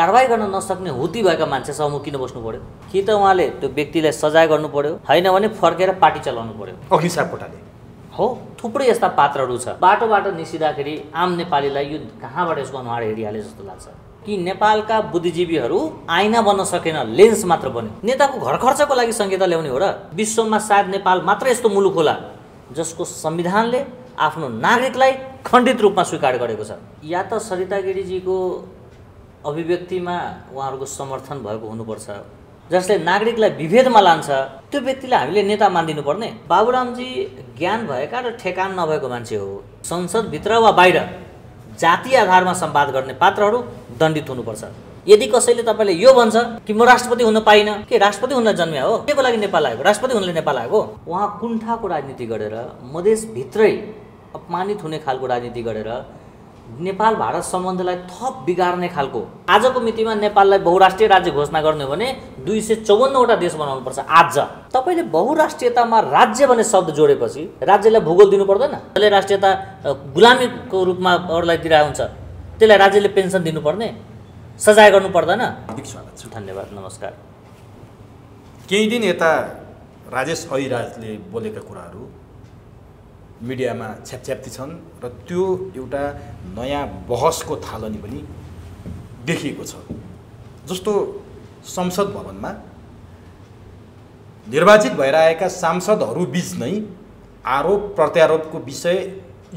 कारबाही गर्न नसक्ने हुती भएका मान्छे समूह किन बस्नु पर्यो? कि त उहाँले त्यो व्यक्तिलाई सजाय गर्नु पर्यो, हैन भने फर्केर पार्टी चलाउनु पर्यो। अग्निसार कोटाले हो, थुप्रै यस्ता पात्रहरू छ। बाटोबाट निस्किँदाखेरि आम नेपालीलाई यो कहाँबाट यसको अनुहार हेरिहाले जस्तो लाग्छ कि नेपालका बुद्धिजीवीहरू आइना बन्न सकेन, लेन्स मात्र बन्यो। नेताको घर खर्चको लागि संहिता ल्याउने हो र? विश्वमा सायद नेपाल मात्र यस्तो मुलुक होला जसको संविधानले आफ्नो नागरिकलाई खण्डित रूपमा स्वीकार गरेको छ। या त सरिता गिरीजीको अभिव्यक्तिमा उहाँहरूको समर्थन भएको हुनुपर्छ, जसले नागरिकलाई विभेदमा लान्छ, त्यो व्यक्तिलाई हामीले नेता मानिदिनु पर्ने। बाबुरामजी ज्ञान भएका र ठेकान नभएको मान्छे हो। संसदभित्र वा बाहिर जातीय आधारमा संवाद गर्ने पात्रहरू दण्डित हुनुपर्छ। यदि कसैले तपाईँले यो भन्छ कि म राष्ट्रपति हुन पाइनँ, के राष्ट्रपति हुन जन्म्या हो? के को लागि नेपाल आएको? राष्ट्रपति हुनले नेपाल आएको? उहाँ कुण्ठाको राजनीति गरेर, मधेसभित्रै अपमानित हुने खालको राजनीति गरेर नेपाल भारत सम्बन्धलाई थप बिगार्ने खालको। आजको मितिमा नेपाललाई बहुराष्ट्रिय राज्य घोषणा गर्ने हो भने 254वटा देश बनाउनुपर्छ। आज तपाईँले बहुराष्ट्रियतामा राज्य भन्ने शब्द जोडेपछि राज्यलाई भूगोल दिनु पर्दैन? त्यसले राष्ट्रियता गुलामीको रूपमा अरूलाई दिइरहेको हुन्छ, त्यसलाई राज्यले पेन्सन दिनुपर्ने, सजाय गर्नु पर्दैन? स्वागत छ। धन्यवाद, नमस्कार। केही दिन यता राजेश ऐराजले बोलेका कुराहरू मिडियामा छ्यापछ्याप्ती छन् र त्यो एउटा नयाँ बहसको थालनी पनि देखिएको छ। जस्तो संसद भवनमा निर्वाचित भएर आएका सांसदहरू बीच नै आरोप प्रत्यारोपको विषय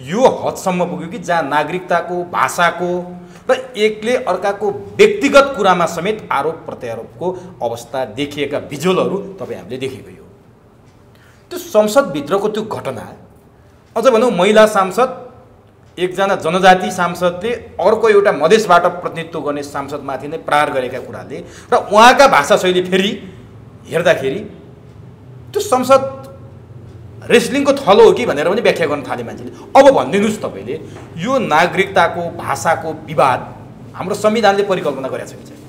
यो हदसम्म पुग्यो कि जहाँ नागरिकताको, भाषाको र एकले अर्काको व्यक्तिगत कुरामा समेत आरोप प्रत्यारोपको अवस्था देखिएका भिजुअलहरू तपाईँ हामीले देखेको हो। त्यो संसदभित्रको त्यो घटना, अझ भनौँ महिला सांसद, एकजना जनजाति सांसदले अर्को एउटा मधेसबाट प्रतिनिधित्व गर्ने सांसदमाथि नै प्रहार गरेका कुराले र उहाँका भाषा शैली फेरि हेर्दाखेरि त्यो संसद रेस्लिङको थलो हो कि भनेर पनि व्याख्या गर्न थाले मान्छेले। अब भनिदिनुहोस् तपाईँले, यो नागरिकताको, भाषाको विवाद हाम्रो संविधानले परिकल्पना गरेको छ कि छैन?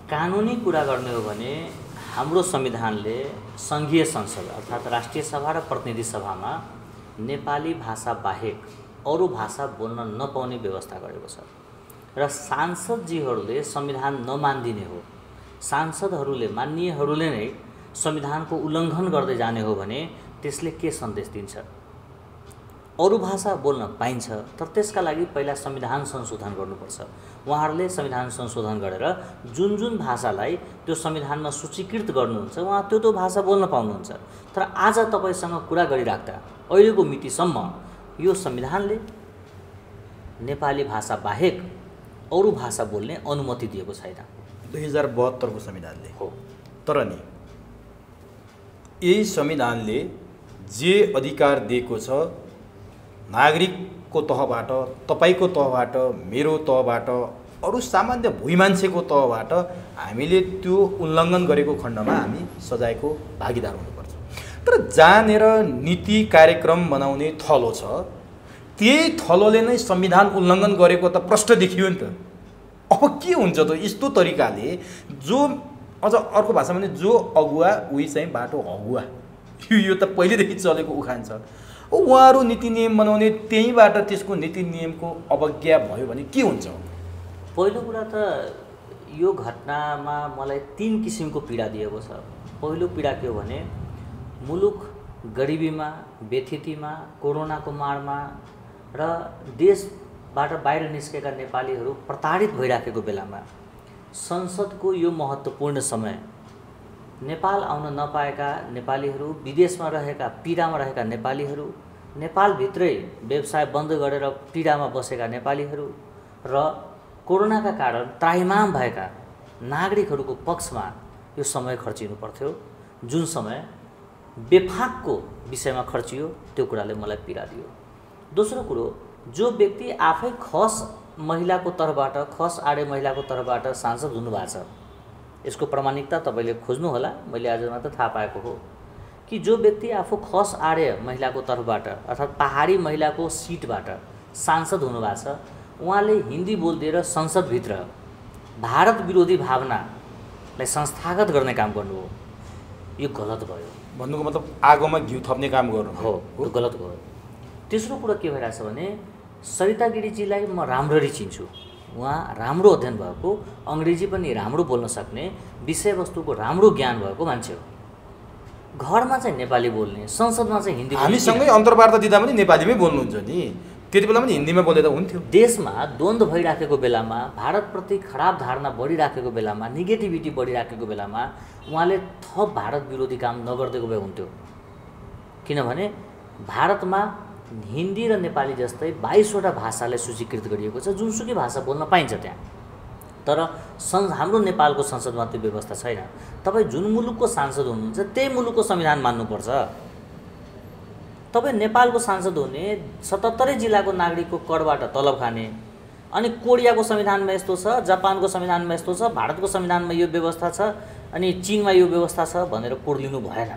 कानुनी कुरा गर्ने हो भने हाम्रो संविधानले सङ्घीय संसद अर्थात् राष्ट्रिय सभा र प्रतिनिधि सभामा नेपाली भाषा बाहेक अरू भाषा बोल्न नपाउने व्यवस्था गरेको छ र सांसदजीहरूले संविधान नमानिदिने हो, सांसदहरूले, माननीयहरूले नै संविधानको उल्लङ्घन गर्दै जाने हो भने त्यसले के सन्देश दिन्छ? अरू भाषा बोल्न पाइन्छ, तर त्यसका लागि पहिला संविधान संशोधन गर्नुपर्छ। उहाँहरूले संविधान संशोधन गरेर जुन जुन भाषालाई त्यो संविधानमा सूचीकृत गर्नुहुन्छ उहाँ त्यो भाषा बोल्न पाउनुहुन्छ। तर आज तपाईँसँग कुरा गरिराख्दा अहिलेको मितिसम्म यो संविधानले नेपाली भाषा बाहेक अरू भाषा बोल्ने अनुमति दिएको छैन। 2072 को संविधानले हो। तर नि यही संविधानले जे अधिकार दिएको छ, नागरिकको तहबाट, तपाईँको तहबाट, मेरो तहबाट, अरू सामान्य भुइँ मान्छेको तहबाट हामीले त्यो उल्लङ्घन गरेको खण्डमा हामी सजायको भागीदार हुनुपर्छ। तर जहाँनिर नीति कार्यक्रम बनाउने थलो छ, त्यही थलोले नै संविधान उल्लङ्घन गरेको त प्रष्ट देखियो नि त। अब के हुन्छ त यस्तो तरिकाले? जो अझ अर्को भाषा भने जो अगुवा उही चाहिँ बाटो हगुवा, यो त पहिलेदेखि चलेको उखान छ। उहाँहरू नीति नियम बनाउने, त्यहीँबाट त्यसको नीति नियमको अवज्ञा भयो भने के हुन्छ? पहिलो कुरा त यो घटनामा मलाई 3 किसिमको पीडा दिएको छ। पहिलो पीडा के हो भने मुलुक गरिबीमा, व्यथितिमा, कोरोनाको मारमा र देशबाट बाहिर निस्केका नेपालीहरू प्रताडित भइराखेको बेलामा संसदको यो महत्त्वपूर्ण समय, नेपाल आउन नपाएका नेपालीहरू, विदेशमा रहेका, पीडामा रहेका नेपालीहरू, नेपालभित्रै व्यवसाय बन्द गरेर पीडामा बसेका नेपालीहरू र कोरोनाका कारण त्राहिमाम भएका नागरिकहरूको पक्षमा यो समय खर्चिनु पर्थ्यो। जुन समय बेफाकको विषयमा खर्चियो त्यो कुराले मलाई पीडा दियो। दोस्रो कुरो, जो व्यक्ति आफै खस महिलाको तर्फबाट, खस आडे महिलाको तर्फबाट सांसद हुनुभएको छ, यसको प्रामाणिकता तपाईँले खोज्नु होला। मैले आज मात्र थाहा पाएको हो कि जो व्यक्ति आफू खस आडे महिलाको तर्फबाट अर्थात् पहाडी महिलाको सिटबाट सांसद हुनुभएको छ, उहाँले हिन्दी बोलिदिएर संसदभित्र भारत विरोधी भावनालाई संस्थागत गर्ने काम गर्नु हो। यो गलत भयो। भन्नुको मतलब आगोमा घिउ थप्ने काम गर्नु हो, यो गलत भयो। तेस्रो कुरा के भइरहेछ भने सरिता गिरीजीलाई म राम्ररी चिन्छु, उहाँ राम्रो अध्ययन भएको, अङ्ग्रेजी पनि राम्रो बोल्न सक्ने, विषयवस्तुको राम्रो ज्ञान भएको मान्छे हो। घरमा चाहिँ नेपाली बोल्ने, संसदमा चाहिँ हिन्दी बोल्ने। हामीसँगै अन्तर्वार्ता दिँदा पनि नेपालीमै बोल्नुहुन्छ नि, त्यति बेला पनि हिन्दीमा बोलेर हुन्थ्यो। देशमा द्वन्द्व भइराखेको बेलामा, भारतप्रति खराब धारणा बढिराखेको बेलामा, नेगेटिभिटी बढिराखेको बेलामा उहाँले थप भारत विरोधी काम नगरिदिएको भए हुन्थ्यो। किनभने भारतमा हिन्दी र नेपाली जस्तै 22वटा भाषालाई सूचीकृत गरिएको छ, जुनसुकै भाषा बोल्न पाइन्छ त्यहाँ। तर हाम्रो नेपालको संसदमा त्यो व्यवस्था छैन। तपाईँ जुन मुलुकको सांसद हुनुहुन्छ त्यही मुलुकको संविधान मान्नुपर्छ। तपाईँ नेपालको सांसद हुने 77 जिल्लाको नागरिकको करबाट तलब खाने, अनि कोरियाको संविधानमा यस्तो छ, जापानको संविधानमा यस्तो छ, भारतको संविधानमा यो व्यवस्था छ, अनि चीनमा यो व्यवस्था छ भनेर कोर्लिनु भएन।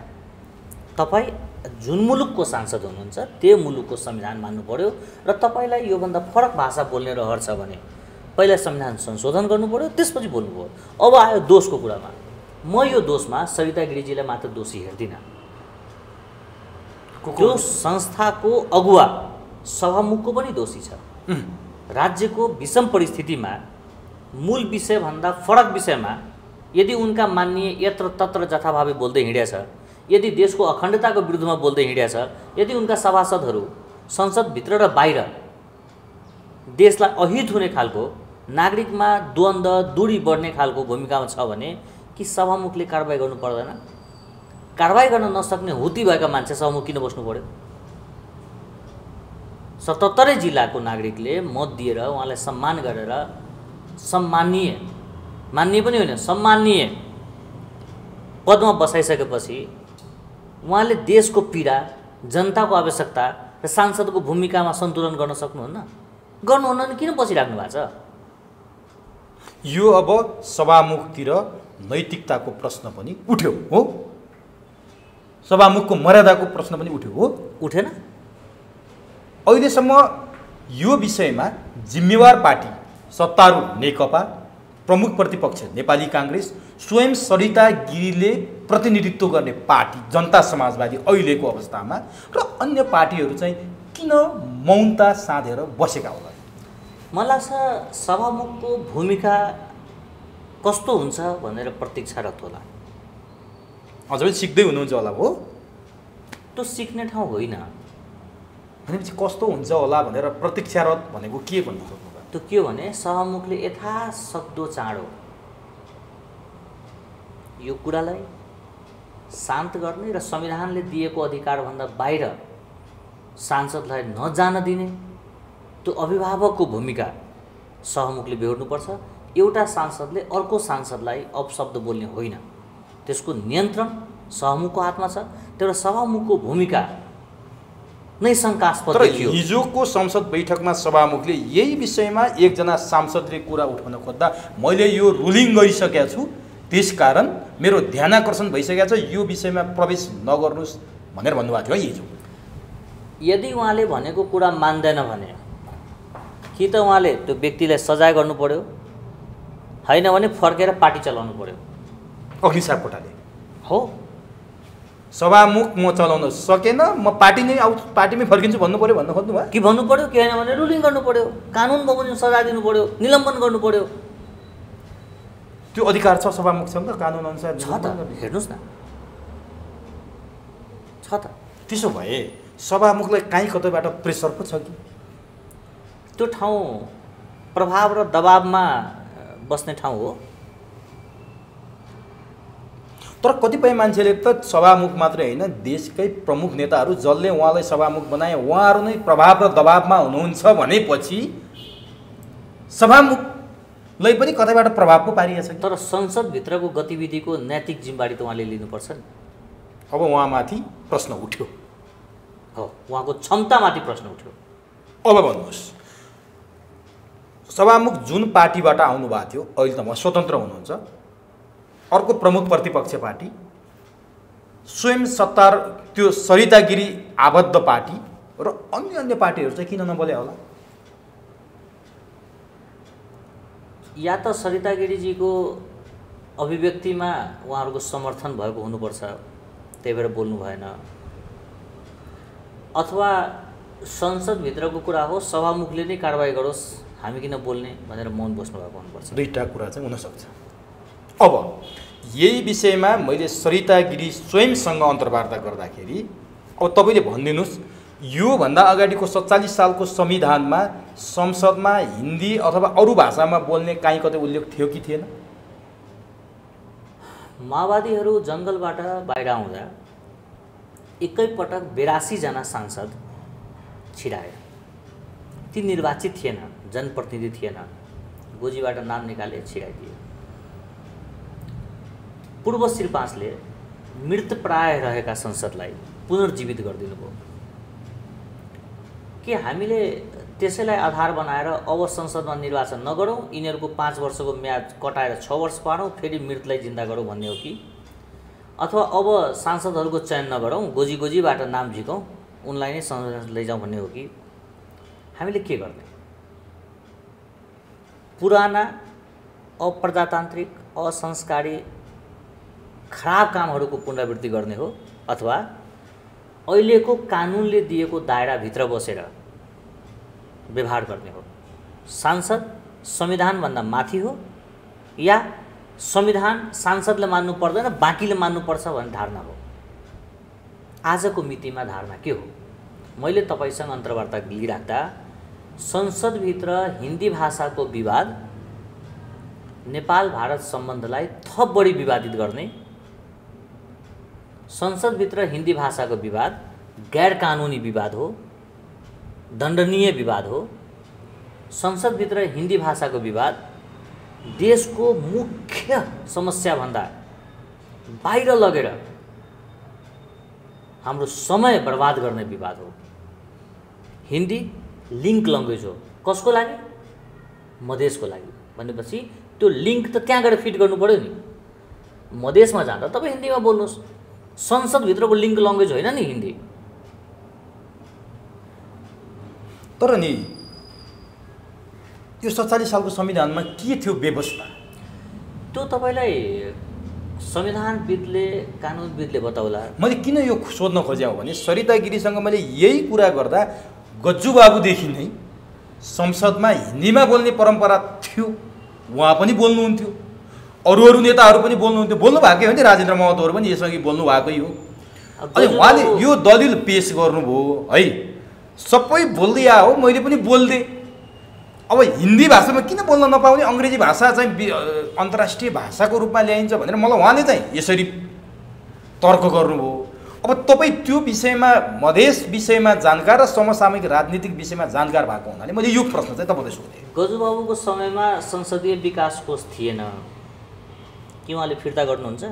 तपाईँ जुन मुलुकको सांसद हुनुहुन्छ त्यो मुलुकको संविधान मान्नु पर्यो र तपाईँलाई योभन्दा फरक भाषा बोल्ने रहर छ भने पहिला संविधान संशोधन गर्नु पर्यो, त्यसपछि बोल्नु पर्यो। अब आयो दोषको कुरामा। म यो दोषमा सरिता गिरिजीलाई मात्र दोषी हेर्दिनँ। त्यो संस्थाको अगुवा सभामुखको पनि दोषी छ। राज्यको विषम परिस्थितिमा मूल विषयभन्दा फरक विषयमा यदि उनका मान्य यत्र तत्र जथाभावी बोल्दै हिँडेछ, यदि देशको अखण्डताको विरुद्धमा बोल्दै हिँडेछ, यदि उनका सभासदहरू संसदभित्र र बाहिर देशलाई अहित हुने खालको, नागरिकमा द्वन्द्व दूरी बढ्ने खालको भूमिकामा छ भने कि सभामुखले कारबाही गर्नु पर्दैन? कारबाही गर्न नसक्ने हुती भएका मान्छे सभामुख किन बस्नु पर्यो? 77 जिल्लाको नागरिकले मत दिएर उहाँलाई सम्मान गरेर सम्मानीय, मान्य पनि होइन सम्मानीय पदमा बसाइसकेपछि उहाँले देशको पीडा, जनताको आवश्यकता र सांसदको भूमिकामा सन्तुलन गर्न सक्नुहुन्न? गर्नुहुन्न नि किन बसिराख्नु भएको छ? यो अब सभामुखतिर नैतिकताको प्रश्न पनि उठ्यो हो, सभामुखको मर्यादाको प्रश्न पनि उठ्यो हो, उठेन? अहिलेसम्म यो विषयमा जिम्मेवार पार्टी सत्तारूढ नेकपा, प्रमुख प्रतिपक्ष नेपाली काङ्ग्रेस, स्वयं सरिता गिरीले प्रतिनिधित्व गर्ने पार्टी जनता समाजवादी अहिलेको अवस्थामा र अन्य पार्टीहरू चाहिँ किन मौनता साधेर बसेका होला? मलाई लाग्छ सभामुखको भूमिका कस्तो हुन्छ भनेर प्रतीक्षारत होला। अझ पनि सिक्दै हुनुहुन्छ होला हो? त्यो सिक्ने ठाउँ होइन। भनेपछि कस्तो हुन्छ होला भनेर प्रतीक्षारत भनेको के भन्नु सक्नु? त्यो के हो भने सभामुखले यथासक्दो चाँडो यो कुरालाई शान्त गर्ने र संविधानले दिएको अधिकारभन्दा बाहिर सांसदलाई नजान दिने त्यो अभिभावकको भूमिका सभामुखले बेहोर्नुपर्छ। एउटा सांसदले अर्को सांसदलाई अपशब्द बोल्ने होइन, त्यसको नियन्त्रण सभामुखको हातमा छ। तर सभामुखको भूमिका नै शङ्कास्पद देखियो। हिजोको संसद बैठकमा सभामुखले यही विषयमा एकजना सांसदले कुरा उठाउन खोज्दा मैले यो रुलिङ गरिसकेका छु, त्यसकारण मेरो ध्यानाकर्षण भइसकेको छ, यो विषयमा प्रवेश नगर्नुहोस् भनेर भन्नुभएको थियो हिजो। यदि उहाँले भनेको कुरा मान्दैन भने कि त उहाँले त्यो व्यक्तिलाई सजाय गर्नु पर्यो, होइन भने फर्केर पार्टी चलाउनु पर्यो। अग्नि सापकोटाले हो सभामुख म चलाउन सकेन, म पार्टीमै फर्किन्छु भन्नु पर्यो भन्नु खोज्नु भयो कि भन्नु पर्यो कि होइन भने रुलिङ गर्नु पर्यो, कानुन बमोजिम सजाय दिनु पर्यो, निलम्बन गर्नु पर्यो। त्यो अधिकार छ सभामुखसँग त कानुन अनुसार? छ त, हेर्नुहोस् न, छ त। त्यसो भए सभामुखलाई काहीँ कतैबाट प्रेसर पो छ कि? त्यो ठाउँ प्रभाव र दबावमा बस्ने ठाउँ हो। तर कतिपय मान्छेले त सभामुख मात्रै होइन, देशकै प्रमुख नेताहरू जसले उहाँलाई सभामुख बनाए उहाँहरू नै प्रभाव र दबावमा हुनुहुन्छ भनेपछि सभामुखलाई पनि कतैबाट प्रभाव पो पारिएछ। तर संसदभित्रको गतिविधिको नैतिक जिम्मेवारी त उहाँले लिनुपर्छ नि। अब उहाँमाथि प्रश्न उठ्यो, हो उहाँको क्षमतामाथि प्रश्न उठ्यो। अब भन्नुहोस्, सभामुख जुन पार्टीबाट आउनुभएको थियो, अहिले त उहाँ स्वतन्त्र हुनुहुन्छ, अर्को प्रमुख प्रतिपक्ष पार्टी, स्वयं सत्तार त्यो सरिता गिरी आबद्ध पार्टी र अन्य पार्टीहरू चाहिँ किन नबोले होला? या त सरिता गिरीजीको अभिव्यक्तिमा उहाँहरूको समर्थन भएको हुनुपर्छ, त्यही भएर बोल्नु भएन, अथवा संसदभित्रको कुरा हो, सभामुखले नै कारबाही गरोस्, हामी किन बोल्ने भनेर मौन बस्नु भएको हुनुपर्छ। दुईटा कुरा चाहिँ हुनसक्छ। अब यही विषयमा मैले सरिता गिरी स्वयंसँग अन्तर्वार्ता गर्दाखेरि अब तपाईँले भनिदिनुहोस्, योभन्दा अगाडिको 47 सालको संविधानमा संसदमा हिन्दी अथवा अरू भाषामा बोल्ने काहीँ कतै उल्लेख थियो कि थिएन? माओवादीहरू जङ्गलबाट बाहिर आउँदा एकैपटक 82 जना सांसद छिराए। ती निर्वाचित थिएन, जनप्रतिनिधि थिएन, गोजीबाट नाम निकाले छिराइदिए। पूर्व श्री 5ले मृतप्राय रहेका संसदलाई पुनर्जीवित गरिदिनु भयो। के हामीले त्यसैलाई आधार बनाएर अब संसदमा निर्वाचन नगरौँ, यिनीहरूको 5 वर्षको म्याद कटाएर 6 वर्ष पारौँ, फेरि मृतलाई जिन्दा गरौँ भन्ने हो कि? अथवा अब सांसदहरूको चयन नगरौँ, गोजीबाट नाम झिकौँ, उनलाई नै संसद लैजाउँ भन्ने हो कि? हामीले के गर्ने? पुराना अप्रजातान्त्रिक असंस्कारी खराब कामहरूको पुनरावृत्ति गर्ने हो अथवा अहिलेको कानुनले दिएको दायराभित्र बसेर व्यवहार गर्ने हो? सांसद संविधानभन्दा माथि हो या संविधान सांसदले मान्नु पर्दैन बाँकीले मान्नुपर्छ भन्ने धारणा हो? आजको मितिमा धारणा के हो? मैले तपाईसँग अन्तर्वार्ता लिइराख्दा संसदभित्र हिन्दी भाषाको विवाद नेपाल भारत सम्बन्धलाई थप बढी विवादित गर्ने, संसदभित्र हिन्दी भाषाको विवाद गैर कानुनी विवाद हो, दण्डनीय विवाद हो, संसदभित्र हिन्दी भाषाको विवाद देशको मुख्य समस्याभन्दा बाहिर लगेर हाम्रो समय बर्बाद गर्ने विवाद हो। हिन्दी लिङ्क ल्याङ्ग्वेज हो, कसको लागि? मधेसको लागि भनेपछि त्यो लिङ्क त त्यहाँ गएर फिट गर्नु पर्यो नि। मधेसमा जाँदा तपाईँ हिन्दीमा बोल्नुहोस्, संसदभित्रको लिङ्क ल्याङ्ग्वेज होइन नि हिन्दी। तर नि यो 47 सालको संविधानमा के थियो व्यवस्था? त्यो तपाईँलाई संविधानविदले कानुनविदले बताउला। मैले किन यो सोध्न खोजेँ भने सरिता गिरीसँग मैले यही कुरा गर्दा गज्जु बाबुदेखि नै संसदमा हिन्दीमा बोल्ने परम्परा थियो, उहाँ पनि बोल्नुहुन्थ्यो, अरू नेताहरू पनि बोल्नुहुन्थ्यो, बोल्नु भएकै हो नि, राजेन्द्र महतोहरू पनि यसअघि बोल्नु भएकै हो। अनि उहाँले यो दलिल पेश गर्नुभयो है, सबै बोल्दै आयो, मैले पनि बोल्दै। अब हिन्दी भाषामा किन बोल्न नपाउने, अङ्ग्रेजी भाषा चाहिँ अन्तर्राष्ट्रिय भाषाको रूपमा ल्याइन्छ भनेर मलाई उहाँले चाहिँ यसरी तर्क गर्नुभयो। अब तपाईँ त्यो विषयमा मधेस विषयमा जानकार र समसामयिक राजनीतिक विषयमा जानकार भएको हुनाले मैले यो प्रश्न चाहिँ तपाईँलाई सोधेँ। गजुबाबुको समयमा संसदीय विकास कोष थिएन कि उहाँले फिर्ता गर्नुहुन्छ?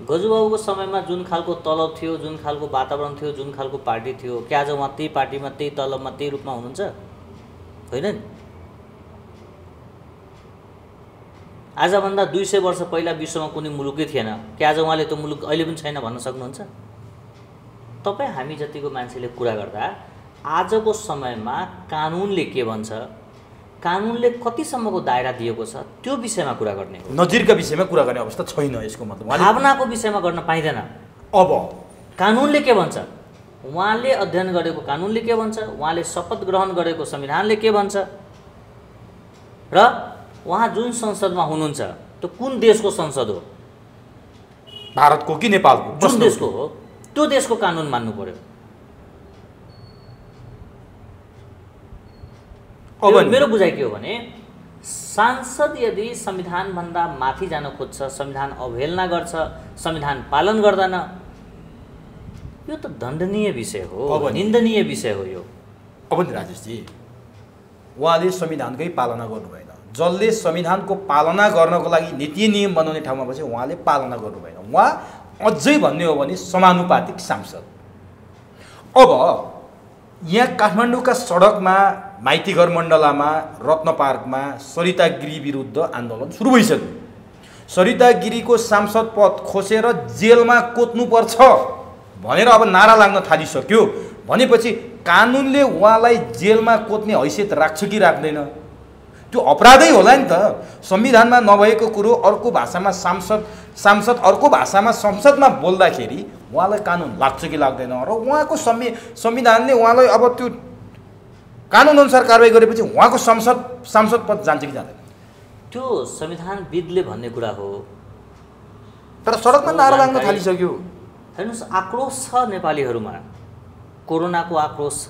गजुबाबुको समयमा जुन खालको तलब थियो, जुन खालको वातावरण थियो, जुन खालको पार्टी थियो, के आज उहाँ त्यही पार्टीमा त्यही तलबमा त्यही रूपमा हुनुहुन्छ? होइन नि। आजभन्दा 200 वर्ष पहिला विश्वमा कुनै मुलुकै थिएन, कि आज उहाँले त्यो मुलुक अहिले पनि छैन भन्न सक्नुहुन्छ? तपाईँ हामी जतिको मान्छेले कुरा गर्दा आजको समयमा कानुनले के भन्छ, कानुनले कतिसम्मको दायरा दिएको छ त्यो विषयमा कुरा गर्ने हो। नजिरका विषयमा कुरा गर्ने अवस्था छैन। यसको मतलब भावनाको विषयमा गर्न पाइँदैन। अब कानुनले के भन्छ, उहाँले अध्ययन गरेको कानुनले के भन्छ, उहाँले शपथ ग्रहण गरेको संविधानले के भन्छ, र उहाँ जुन संसदमा हुनुहुन्छ त्यो कुन देशको संसद हो? भारतको कि नेपालको? जुन देशको हो त्यो देशको कानुन मान्नु पर्यो। अब मेरो बुझाइ के हो भने सांसद यदि संविधानभन्दा माथि जान खोज्छ, संविधान अवहेलना गर्छ, संविधान पालन गर्दैन, यो त दण्डनीय विषय हो, निन्दनीय विषय हो यो। अब नि राजेशजी, उहाँले संविधानकै पालना गर्नु भएन। जसले संविधानको पालना गर्नको लागि नीति नियम बनाउने ठाउँमा बसे उहाँले पालना गर्नु भएन। उहाँ अझै भन्ने हो भने समानुपातिक सांसद। अब यहाँ काठमाडौँका सडकमा माइतीघर मण्डलामा रत्न पार्कमा सरिता गिरी विरुद्ध आन्दोलन सुरु भइसक्यो। सरिता गिरीको सांसद पद खोसेर जेलमा कोत्नुपर्छ भनेर अब नारा लाग्न थालिसक्यो भनेपछि कानुनले उहाँलाई जेलमा कोत्ने हैसियत राख्छ कि राख्दैन? त्यो अपराधै होला नि त। संविधानमा नभएको कुरो अर्को भाषामा सांसद अर्को भाषामा संसदमा बोल्दाखेरि उहाँलाई कानुन लाग्छ कि लाग्दैन? र उहाँको संविधानले उहाँलाई अब त्यो कानुनअनुसार कारबाही गरेपछि उहाँको सांसद पद जान्छ कि जाँदैन? त्यो संविधानविदले भन्ने कुरा हो। तर सडकमा नारा लाग्न थालिसक्यो। हेर्नुहोस्, आक्रोश छ नेपालीहरूमा। कोरोनाको आक्रोश छ,